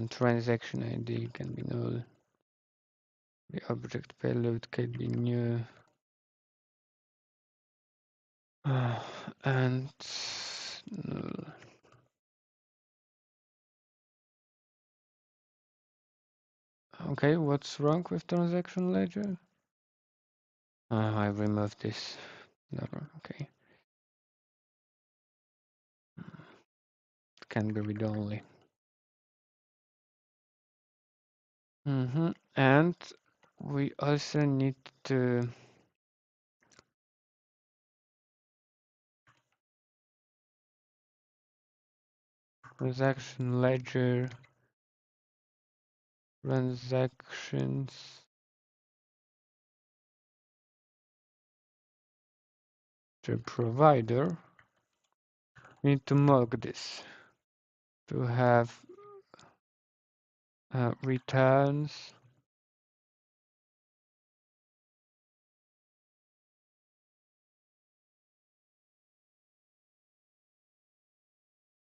transaction ID can be null. The object payload can be new and null. Okay, what's wrong with transaction ledger? I removed this. Never. Okay, it can be read only. And we also need to transaction ledger transactions to provider. We need to mark this to have returns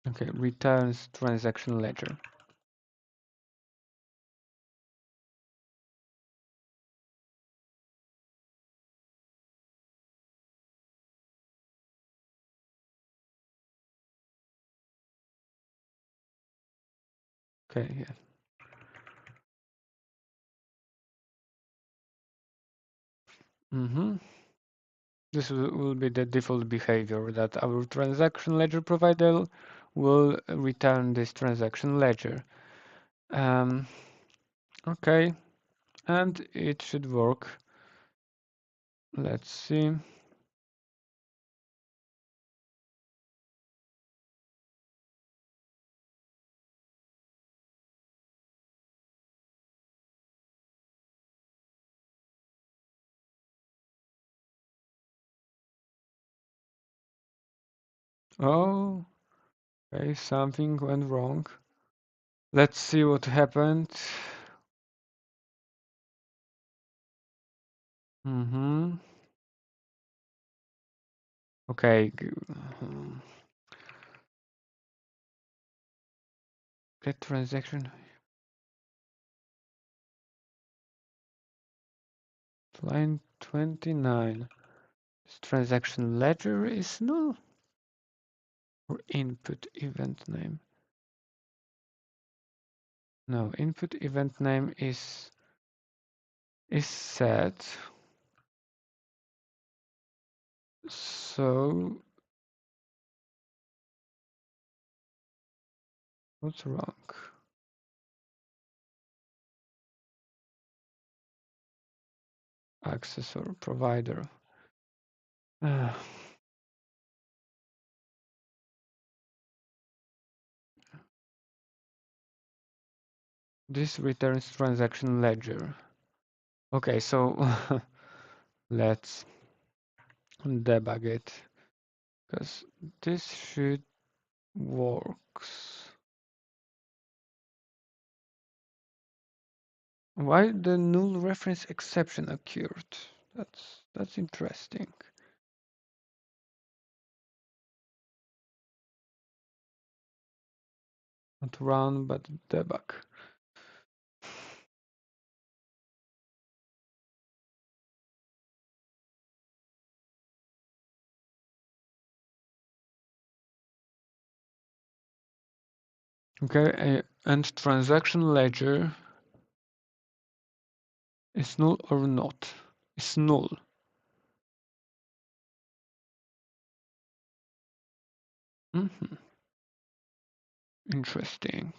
okay, returns transaction ledger. Okay, yeah. This will be the default behavior that our transaction ledger provider will return this transaction ledger. Okay, and it should work. Let's see. Oh, okay, something went wrong. Let's see what happened. Mm-hmm. Okay. Get transaction. Line 29. This transaction ledger is null. Or input event name. No, input event name is set. So what's wrong? Accessor provider. Ah, this returns transaction ledger. Okay, so let's debug it because this should works. Why the null reference exception occurred? That's interesting. Not run, but debug. Okay, and transaction ledger is null or not? It's null. Mhm. Interesting.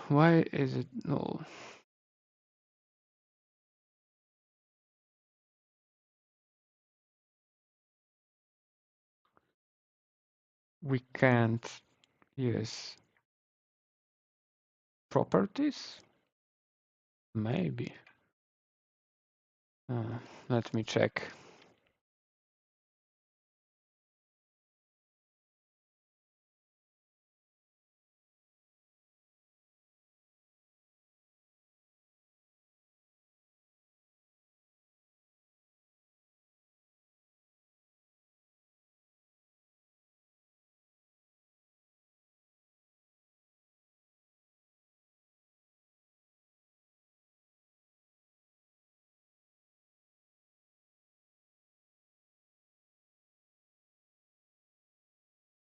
Why is it null? We can't use properties? Maybe. Uh, Let me check.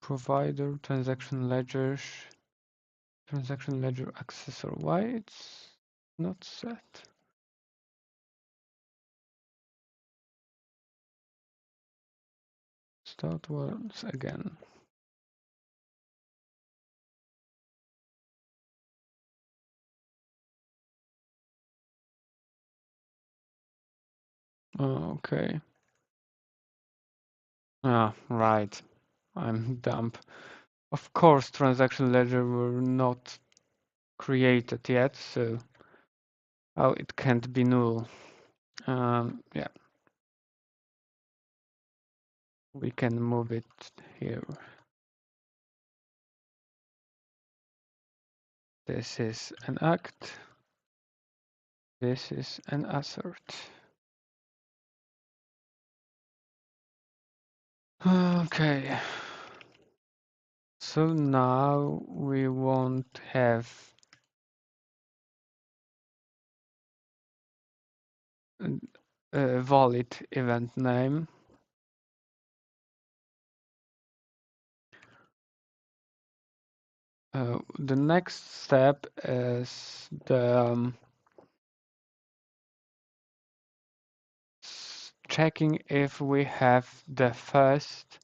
Provider, transaction ledger accessor. Why it's not set? Start once again. Oh, okay. Ah, right. I'm dumb. Of course, transaction ledger were not created yet, so it can't be null. Yeah, we can move it here. This is an act. This is an assert. Okay. So now we won't have a valid event name. The next step is the checking if we have the first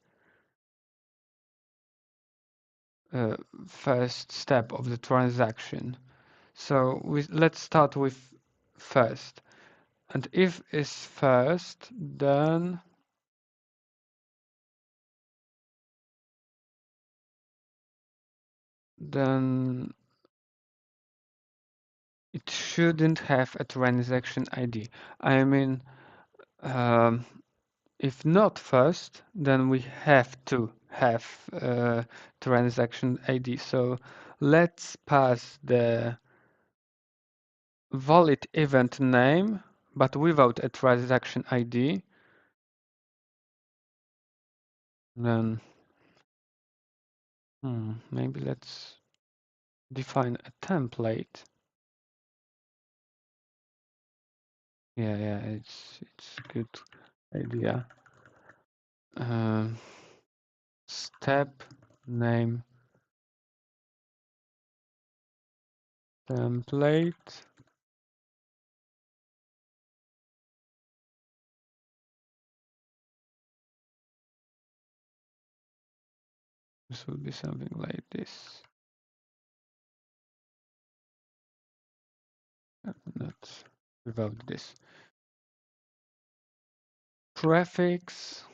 step of the transaction. So let's start with first. And if it's first, then it shouldn't have a transaction ID. I mean, um, If not first, then we have to have transaction ID. So let's pass the valid event name, but without a transaction ID. Then maybe let's define a template. Yeah, it's good idea. Step name template. This will be something like this. Not without this. Prefix,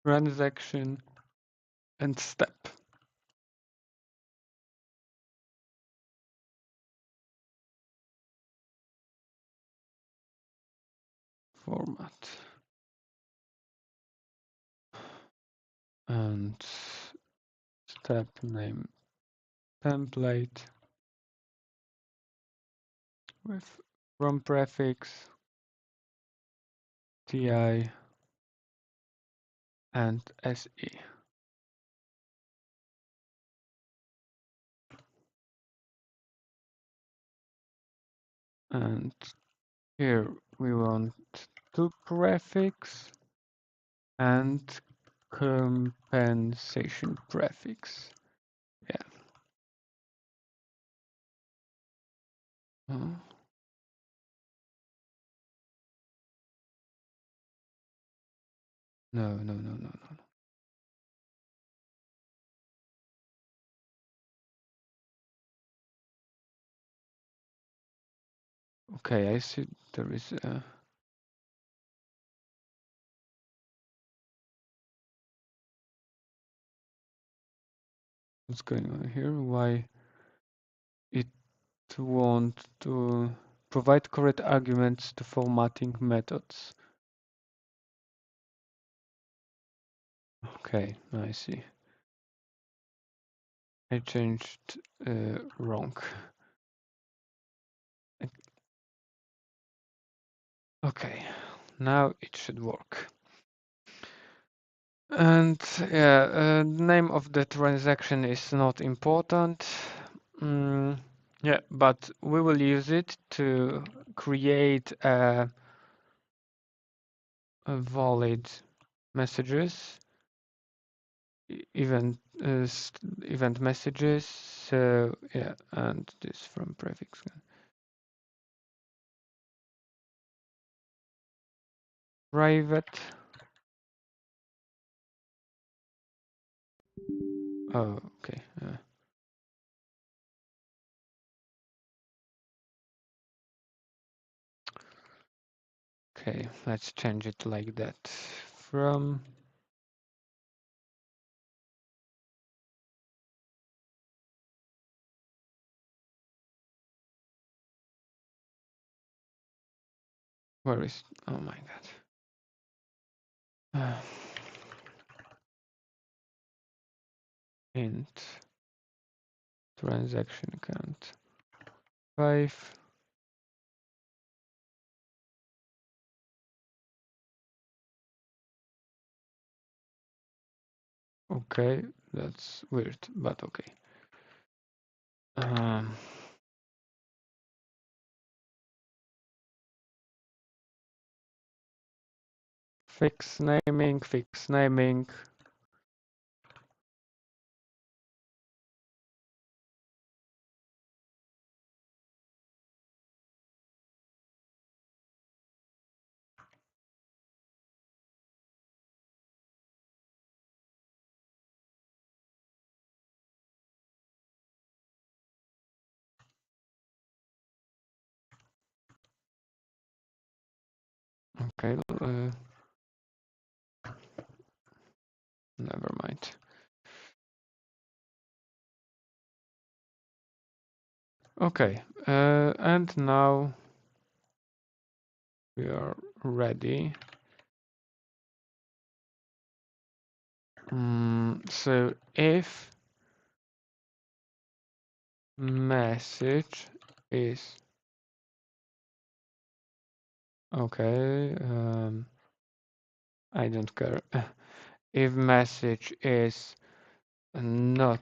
transaction, and step. Format. And step name template with from prefix, TI, and SE. And here we want to prefix and compensation prefix. Yeah. Oh, no. Okay, I see there is a what's going on here? Why it won't to provide correct arguments to formatting methods? Okay, I see. I changed wrong. Okay, now it should work. And yeah, name of the transaction is not important. Yeah, but we will use it to create a valid messages, event event messages. So yeah, and this from prefix. Private. Oh, okay. Okay, let's change it like that. From where is? Oh my God. Int transaction count 5. Okay, that's weird, but okay. Um, fix naming, fix naming. Okay, never mind. Okay, and now we are ready So if message is okay, I don't care. If message is not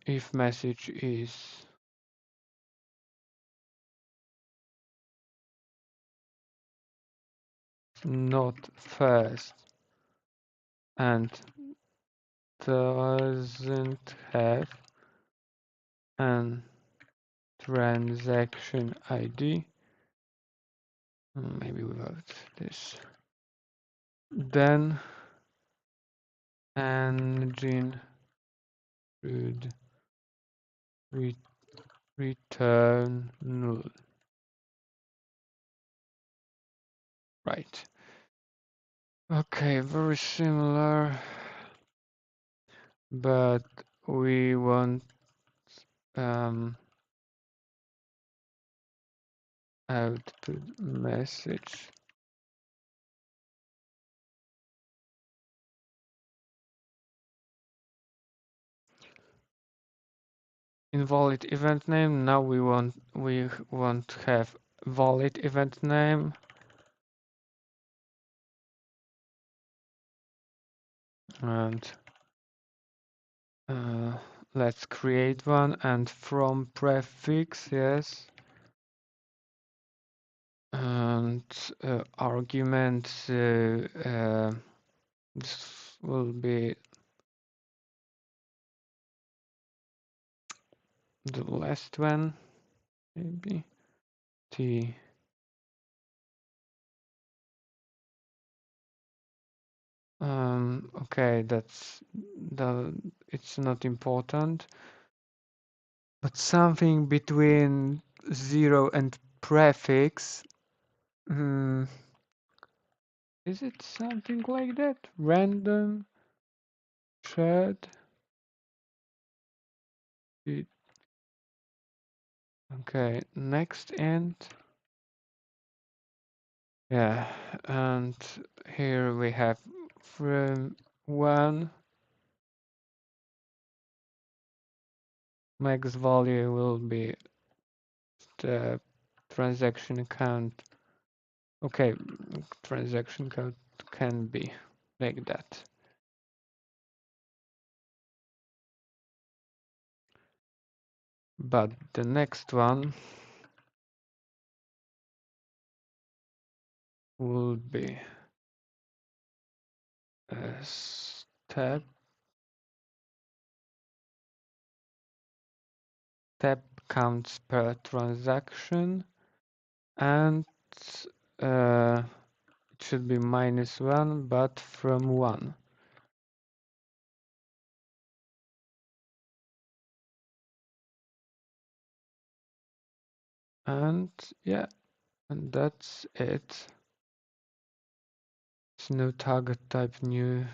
if message is not first and doesn't have an transaction ID, maybe without this, then engine should re return null. Right. Okay, very similar, but we want um, output message. Invalid event name. Now we want to have valid event name. And let's create one, and from prefix, yes, and argument, this will be the last one, maybe t. Okay, it's not important, but something between 0 and prefix. Is it something like that? Random shared. Okay, next int. Yeah, and here we have from 1 max value will be the transaction count. Okay, transaction count can be like that. But the next one will be a step counts per transaction, and it should be -1, but from 1. And yeah, and that's it. There's no target type new.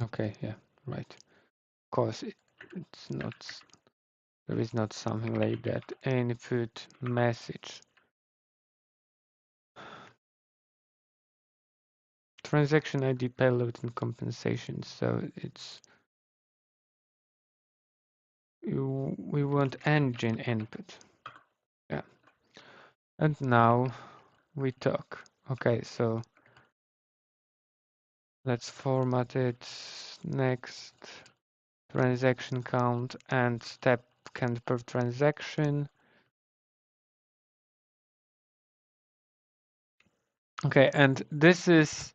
Okay, yeah, right. Of course, it's not. There is not something like that. Input message. Transaction ID, payload, and compensation. So it's we want engine input. Yeah. And now we talk. Okay, so let's format it. Next, transaction count and step count per transaction. Okay, and this is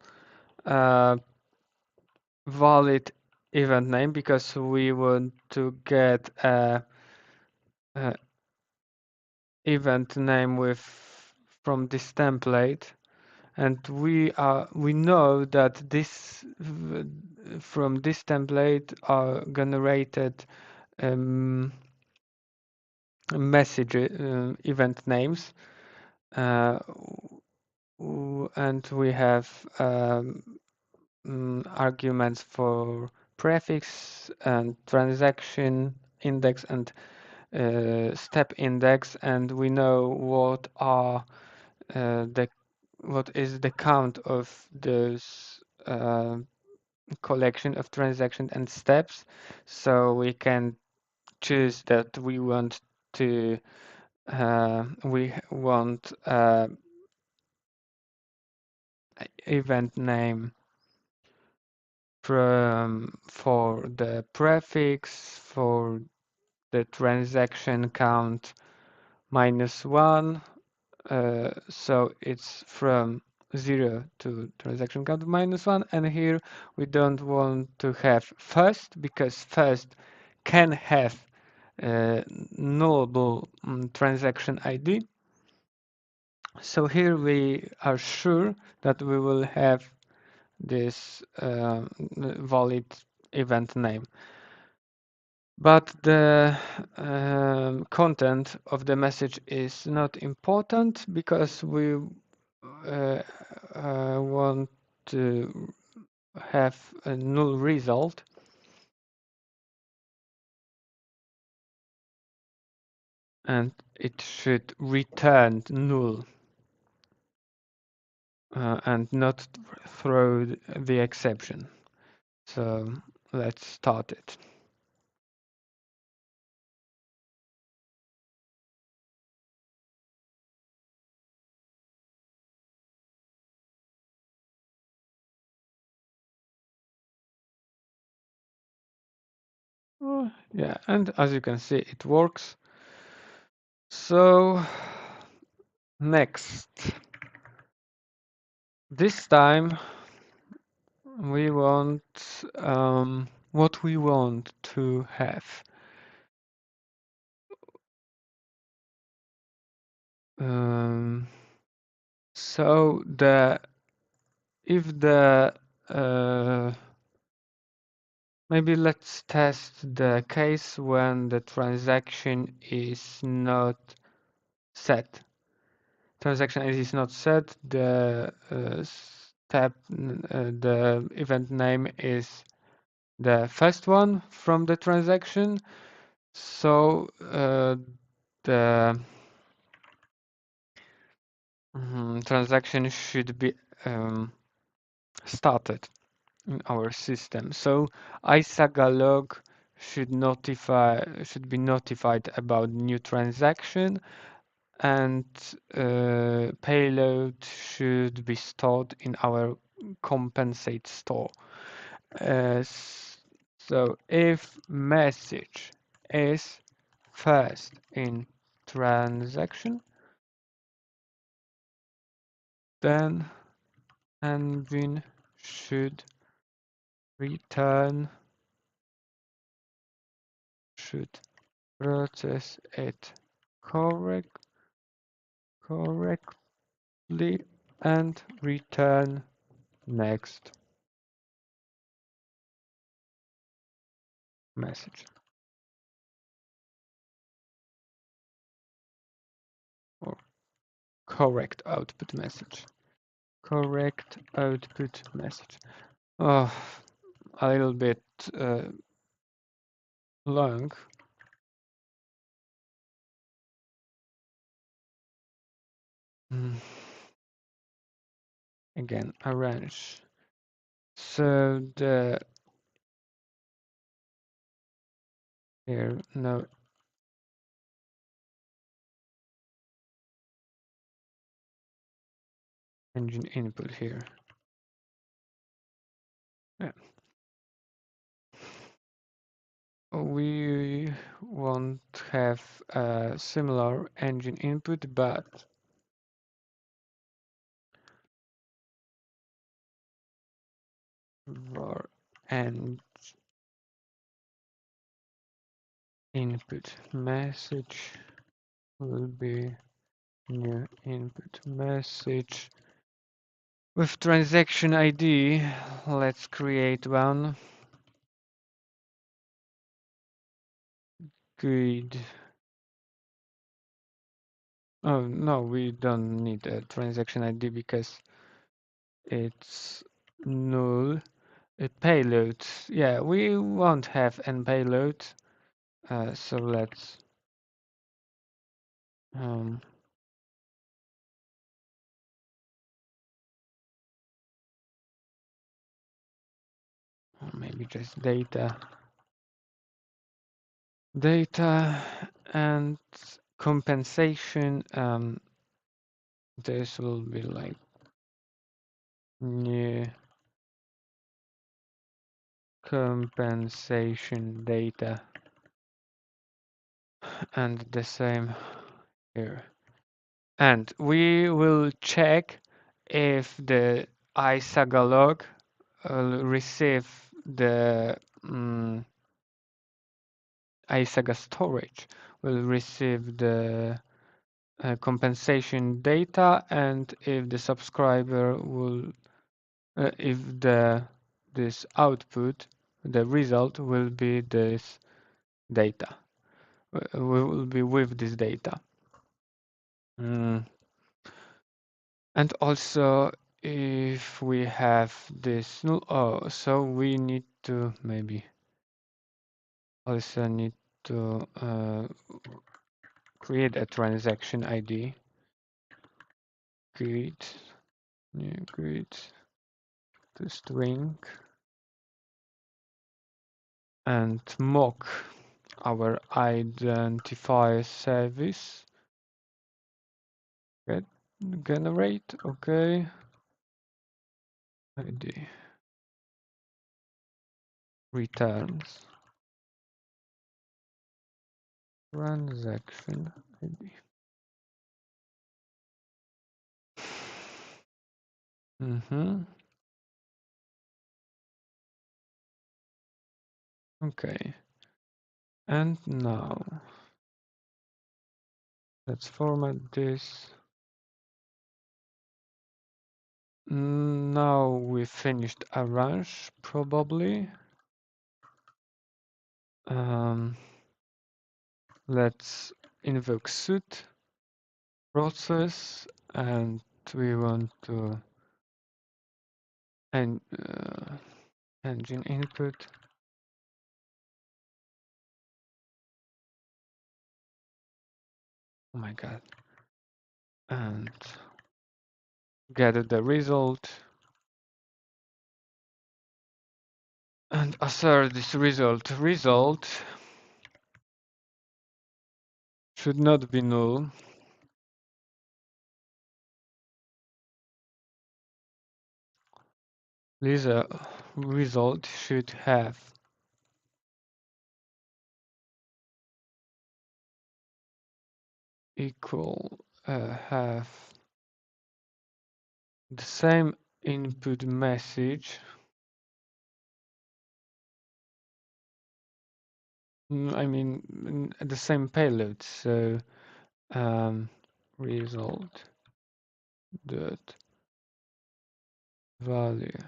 valid event name because we want to get a event name with from this template, and we know that this from this template are generated message event names, and we have arguments for prefix and transaction index and step index, and we know what is the count of those collection of transactions and steps. So we can choose that we want event name for the prefix, for the transaction count -1. So it's from 0 to transaction count -1. And here we don't want to have first, because first can have nullable transaction ID. So here we are sure that we will have this valid event name. But the content of the message is not important, because we want to have a null result. And it should return null and not throw the exception. So let's start it. Yeah, and as you can see, it works. So next, this time we want what we want to have. So if the maybe let's test the case when the transaction is not set. Transaction is not set. The the event name is the first one from the transaction. So the transaction should be started in our system. So iSaga log should be notified about new transaction, and payload should be stored in our compensate store. So if message is first in transaction, then engine should return, should process it correctly and return next message, or correct output message. Correct output message. Oh, a little bit long. Again, arrange. So here no engine input here. Yeah. We won't have a similar engine input, but var and input message will be new input message with transaction ID. Let's create one. Good. Oh no, we don't need a transaction ID because it's null. payload. Yeah, we won't have any payload. So let's um, maybe just data and compensation. This will be like new compensation data, and the same here. And we will check if the iSaga log will receive the iSaga storage will receive the compensation data, and if the subscriber will if this output, the result will be this data, will be with this data. And also, if we have this null, so we need to maybe also need to create a transaction ID. Create the string and mock our identifier service. Generate, okay. ID returns transaction ID. Okay. And now let's format this. Now we finished arrange probably. Let's invoke suit process, and we want to engine input. Oh my god. And get the result and assert this result. Result should not be null. Result should have equal have the same input message. I mean the same payload. So result dot value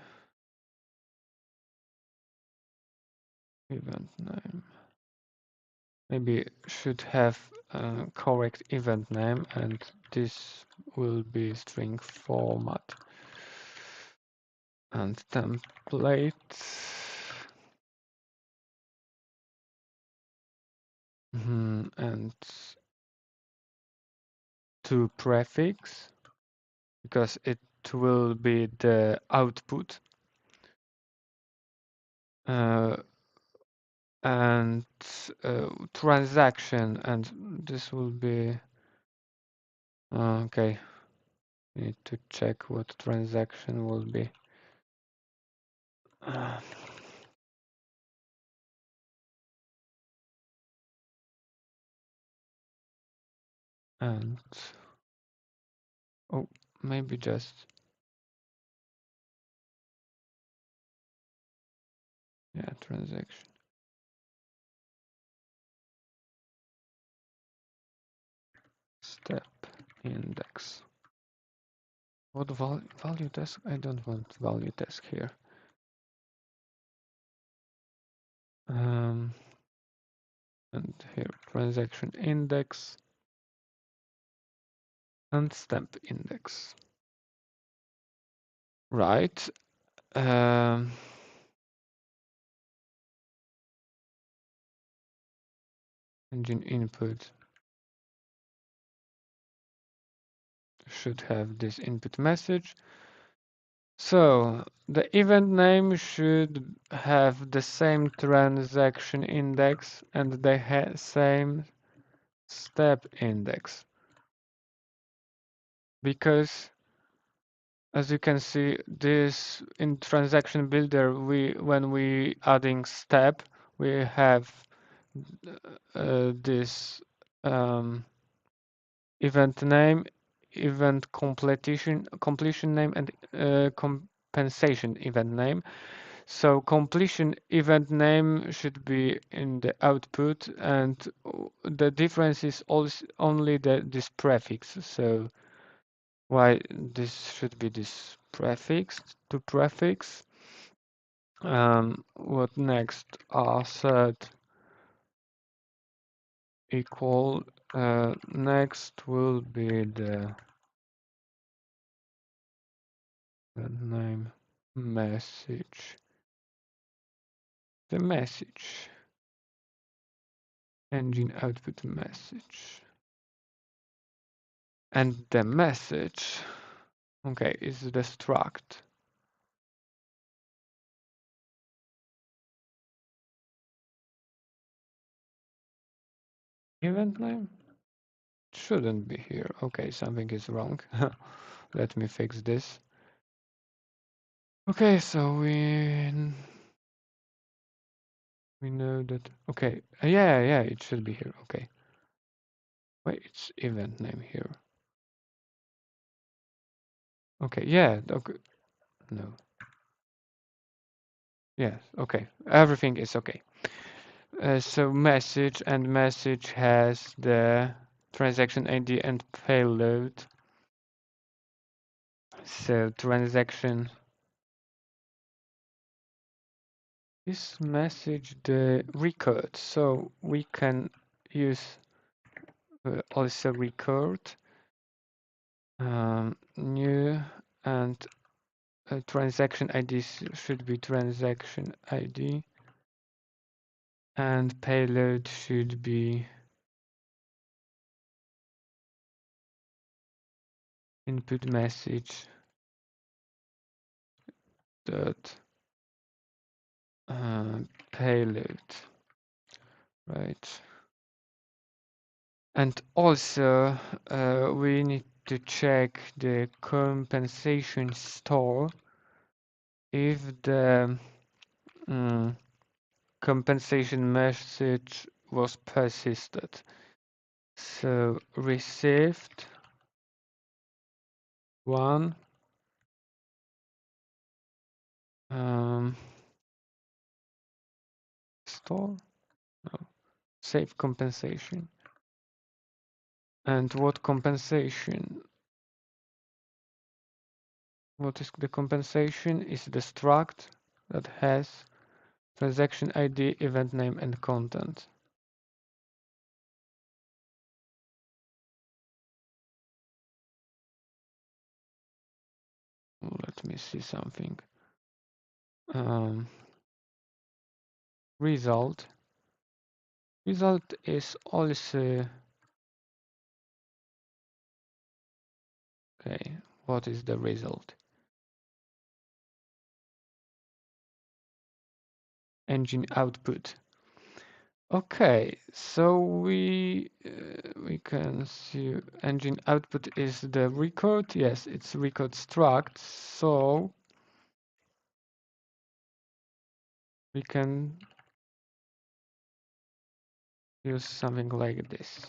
event name. Maybe should have correct event name, and this will be string format and template. And to prefix, because it will be the output. And transaction, and this will be okay. Need to check what transaction will be. And oh, maybe just transaction step index. What value task? I don't want value task here. And here transaction index and step index. Right. engine input should have this input message. So the event name should have the same transaction index and the same step index, because as you can see, this in transaction builder, when we adding step, we have this um, event name, event completion name, and compensation event name. So completion event name should be in the output, and the difference is also only this prefix. So why this should be this prefix to prefix. What next? Set equal. Next will be the name message. The message engine output message, and the message. Okay, is the struct. Event name shouldn't be here. Okay, something is wrong. Let me fix this. Okay, so we know that. Okay, yeah, it should be here. Okay, wait, it's event name here. Okay, yeah, okay, no, yes, okay, everything is okay. So message, and message has the transaction ID and payload. So transaction. This message the record, so we can use also record new, and transaction ID should be transaction ID, and payload should be input message dot payload, right? And also we need to check the compensation store if the compensation message was persisted. So received one store, no, save compensation. And what compensation? What is the compensation? Is the struct that has transaction ID, event name, and content. Let me see something. Result. Result is also okay. What is the result? Engine output. Okay, so we can see engine output is the record. Yes, it's record struct. So we can use something like this.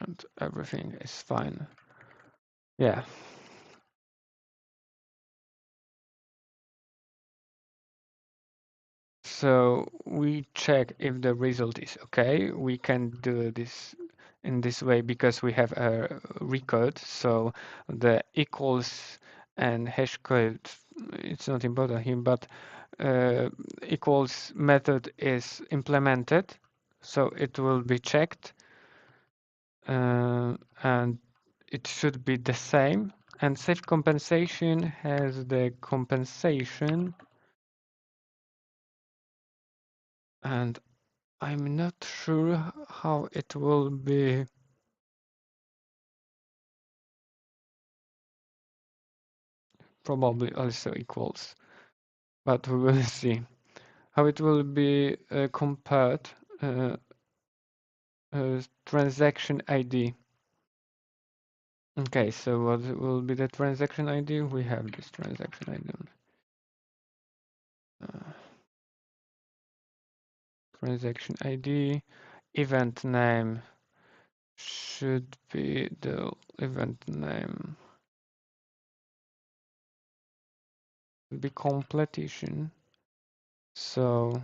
And everything is fine. Yeah. So we check if the result is okay. We can do this in this way because we have a record. So the equals and hash code, it's not important here, but equals method is implemented. So it will be checked. and it should be the same. And save compensation has the compensation, and I'm not sure how it will be. Probably also equals, but we will see how it will be compared. uh, Transaction ID. Okay, so what will be the transaction ID? We have this transaction ID. Transaction ID. Event name should be the event name. Be completion. So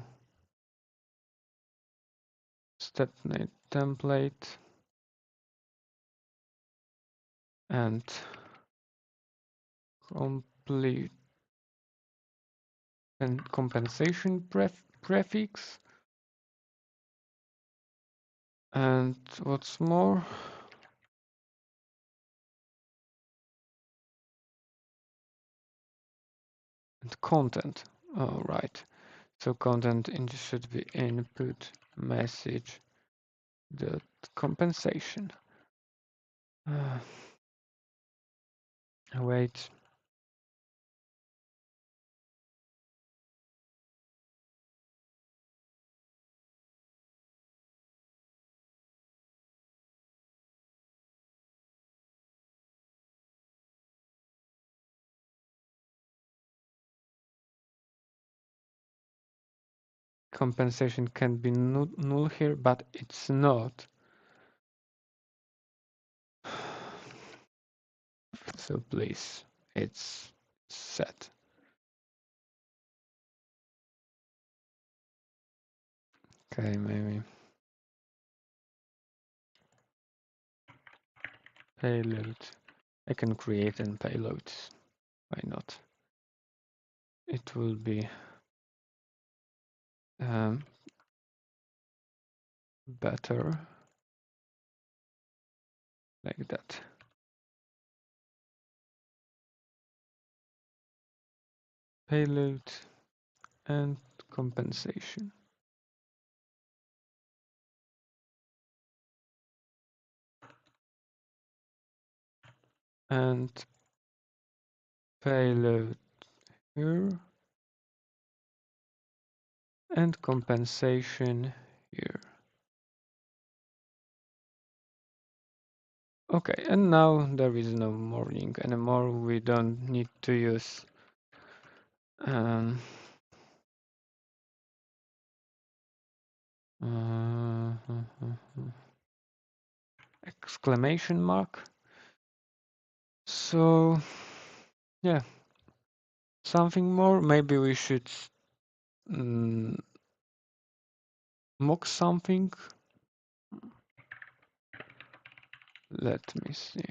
stepname template and complete and compensation prefix. And what's more? And content. All right. So content should be input message dot compensation. Wait. Compensation can be null here, but it's not. So please, it's set. Okay, maybe payload. I can create an payloads. Why not? It will be better like that. Payload and compensation. And payload here and compensation here. Okay, and now there is no morning anymore. We don't need to use um, uh, exclamation mark. So yeah, something more. Maybe we should mock something. Let me see.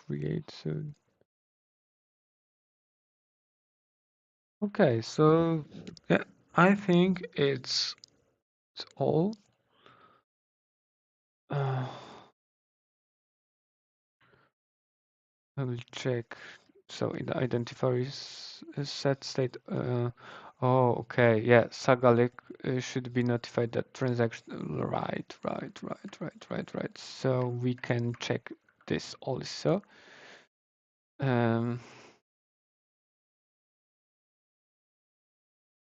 Create so. Okay, so yeah, I think it's all. I will check. So in the identifier is set state. Oh, okay. Yeah, Saga should be notified that transaction. Right. So we can check this also.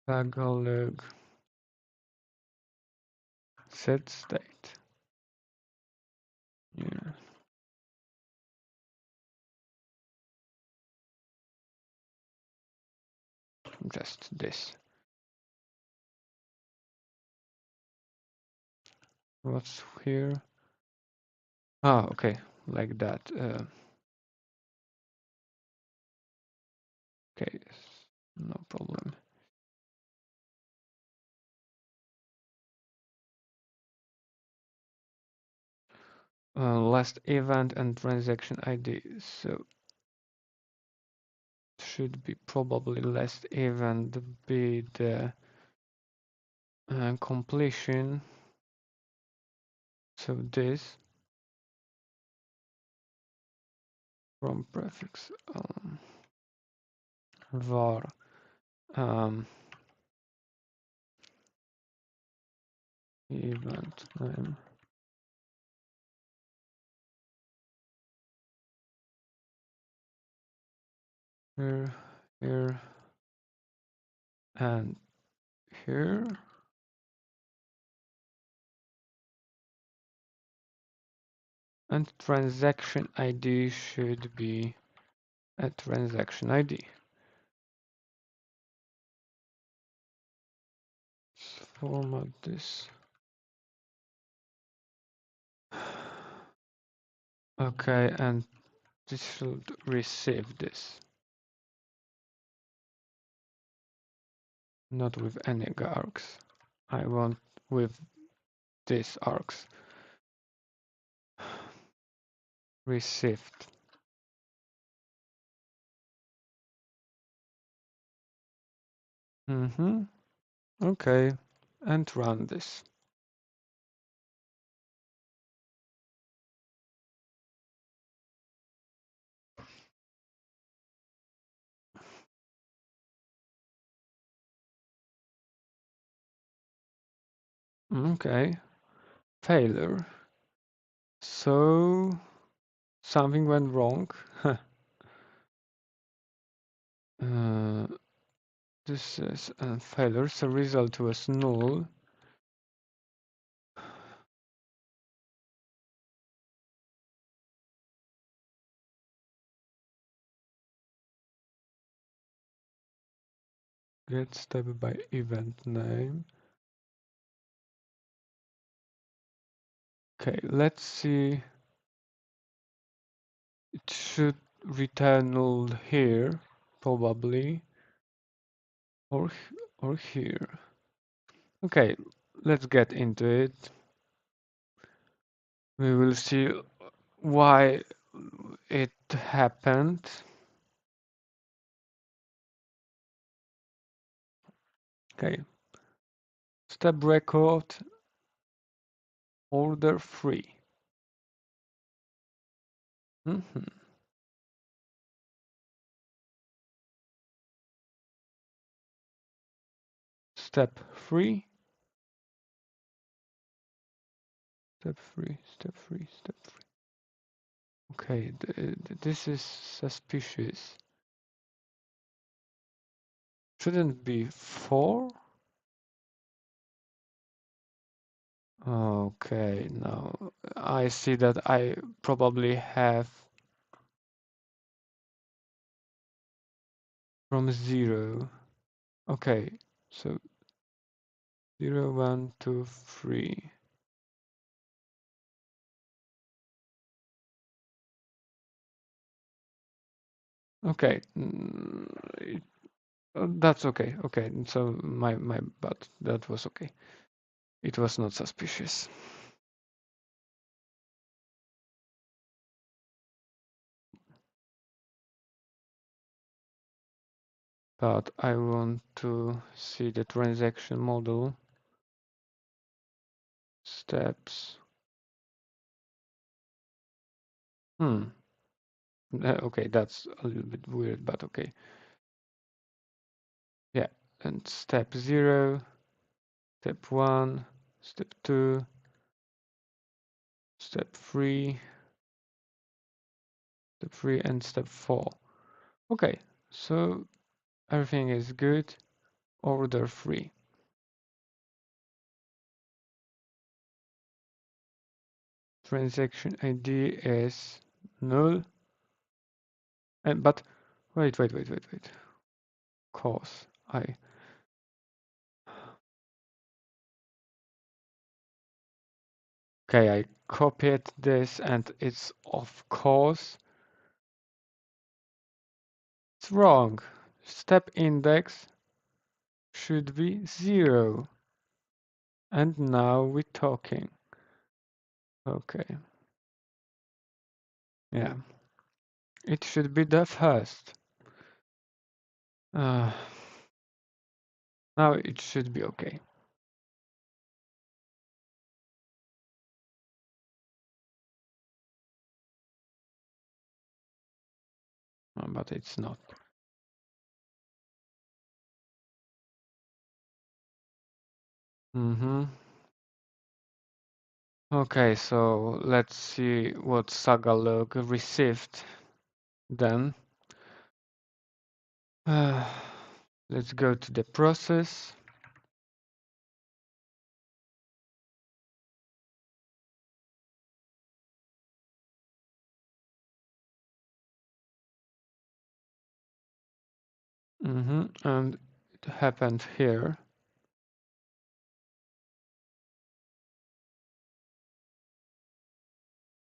Saga set state. Yeah, just this. What's here? Ah, okay, like that. Okay, no problem. Last event and transaction ID. So should be probably last event be the completion. So this from prefix var event name here and here, and transaction ID should be a transaction ID. Let's format this. Okay, and this should receive this. Not with any args. I want with this args. Received. Okay, and run this. Okay, failure. So something went wrong. This is a failure, so result was null. Get step by event name. Okay, let's see. It should return null here, probably, or here. Okay, let's get into it. We will see why it happened. Okay, step record order free. Step 3, step 3, step 3, step 3. Okay, this is suspicious. Shouldn't be 4. Okay, now I see that I probably have from 0. Okay, so 0, 1, 2, 3. Okay, that's okay. Okay, so my but that was okay. It was not suspicious. But I want to see the transaction model steps. Okay, that's a little bit weird, but okay. Yeah, and step 0, step 1, step 2, step 3, step 3, and step 4. Okay, so everything is good. Order free. Transaction ID is null. But wait. Cause I copied this, and it's of course it's wrong. Step index should be 0. And now we're talking. Okay. Yeah. It should be the first. Uh, Now it should be okay. But it's not. Okay, so let's see what Saga log received then. Let's go to the process. And it happened here.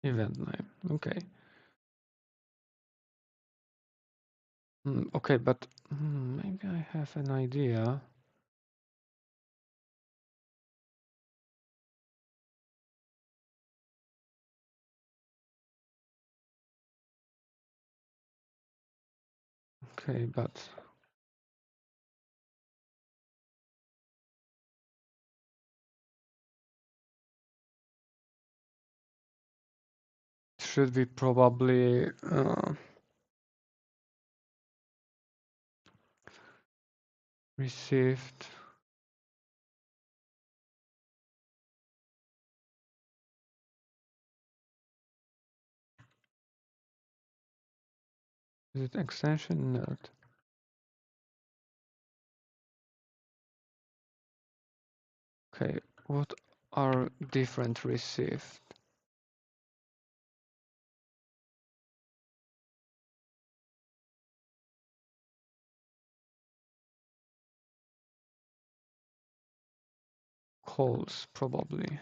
Event name. Okay. Okay, but maybe I have an idea. Okay, but it should be probably received. Is it extension? Not. Okay, what are different received? Calls, probably.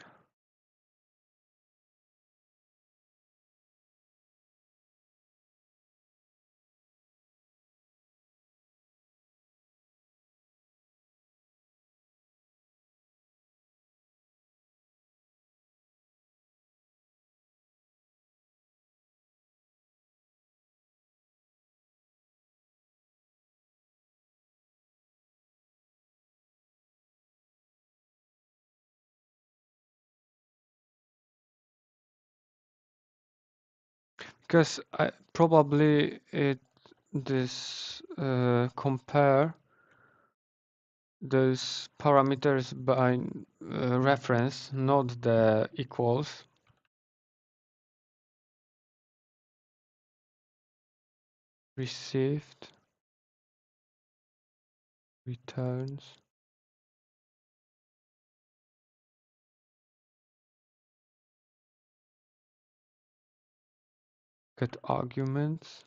Because I probably this compare those parameters by reference, not the equals. Received returns get arguments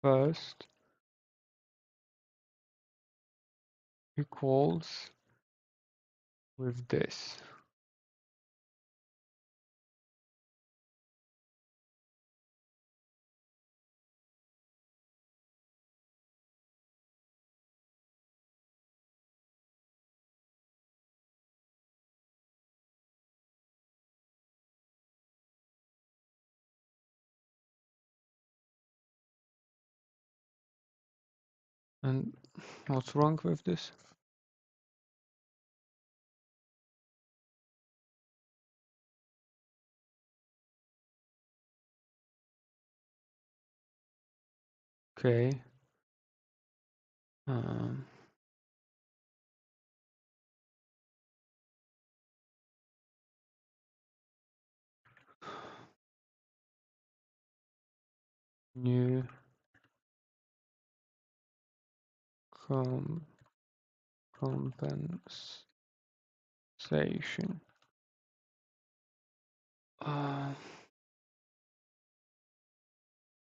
first equals with this. And what's wrong with this? Okay. Um, New com compensation. Uh,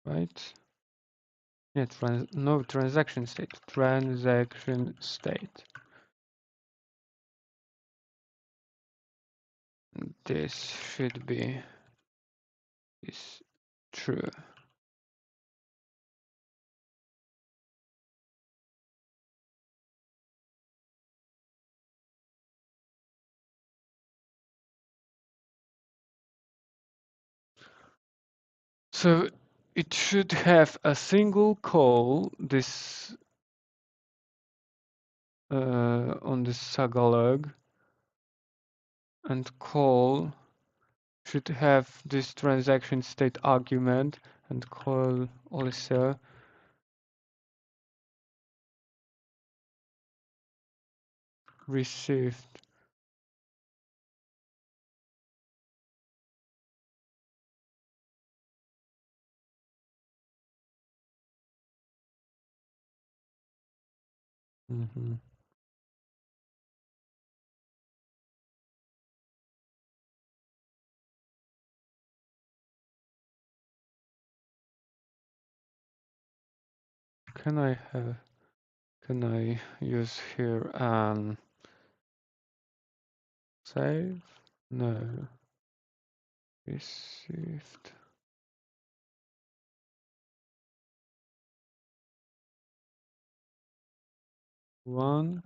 right? Yeah, no transaction state. Transaction state. This should be is true. So it should have a single call this on this Saga log, and call should have this transaction state argument, and call also received. Mhm. Can I have? Can I use here save? No. Received one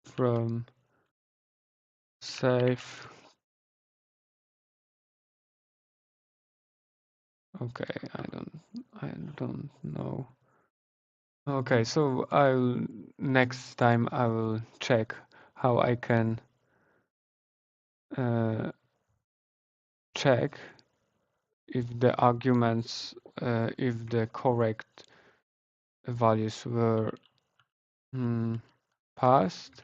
from save. Okay, I don't know. Okay, so I'll next time I will check how I can uh, check if the arguments, if the correct values were passed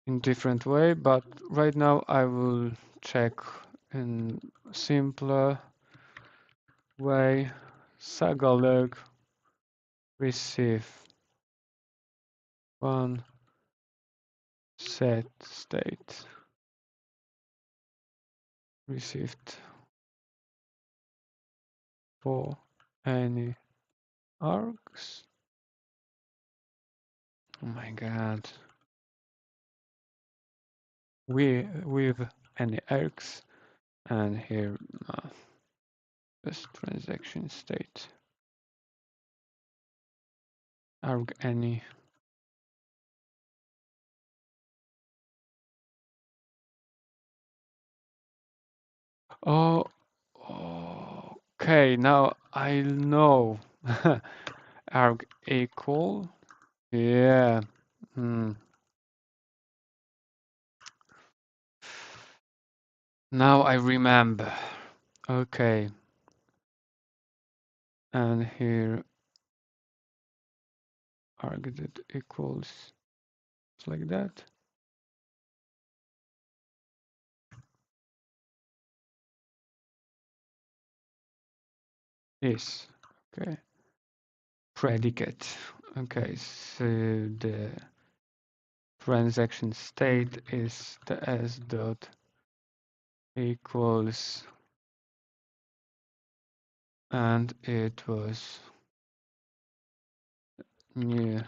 in different way, but right now I will check in simpler way. Saga log receive one set state received for any args. Oh my god. With any args, and here this transaction state arg any. Oh, okay, now I know. Arg equal. Yeah. Hmm. Now I remember. Okay. And here arg that equals like that. Yes. Okay. Predicate. Okay, so the transaction state is the s dot equals, and it was new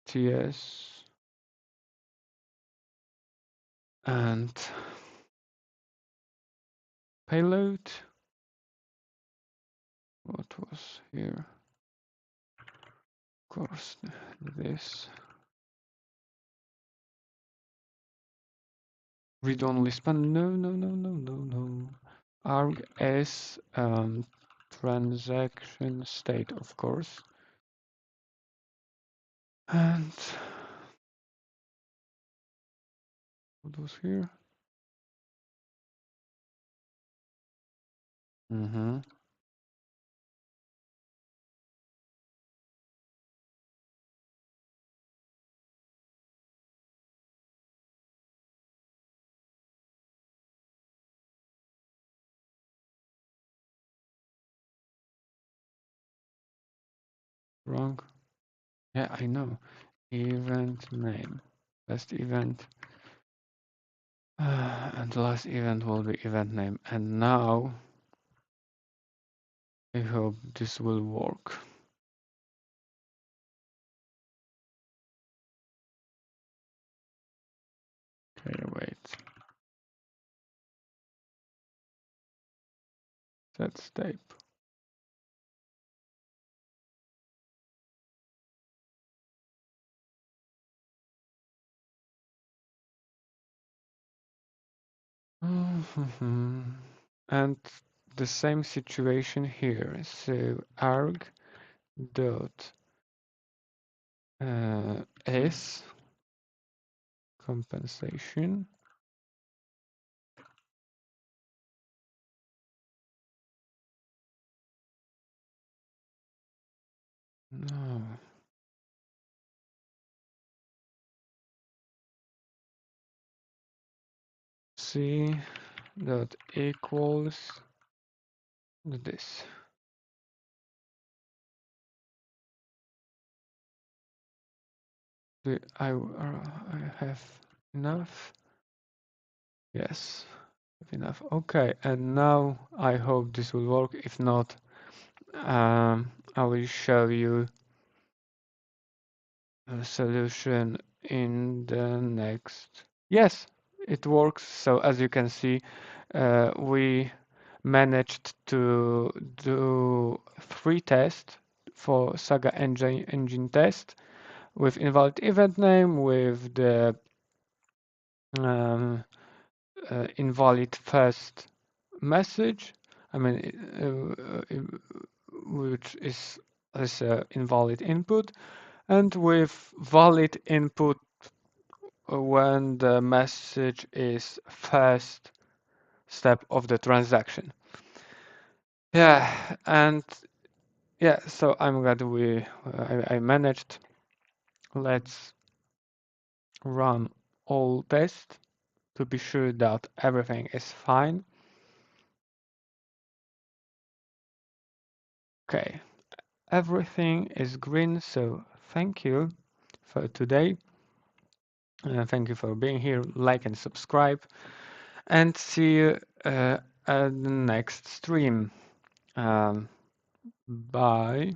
ts, and payload. What was here? Of course, this read only span. No, no, no, no, no, no. Arg s transaction state, of course, and what was here? Mm-hmm. Wrong. Yeah, I know. Event name. Last event. And the last event will be event name. And now I hope this will work. Okay, wait. That's tape. And the same situation here. So arg dot s compensation. No. C dot equals this. Do I have enough? Yes, enough. Okay, and now I hope this will work. If not, I will show you a solution in the next. Yes, it works. So as you can see, we managed to do 3 tests for Saga engine test with invalid event name, with the um, invalid first message. I mean, which is as a invalid input, and with valid input when the message is first step of the transaction. Yeah, and yeah, so I'm glad I managed. Let's run all tests to be sure that everything is fine. Okay, everything is green, so thank you for today. Thank you for being here. Like and subscribe, and see you at the next stream. Bye.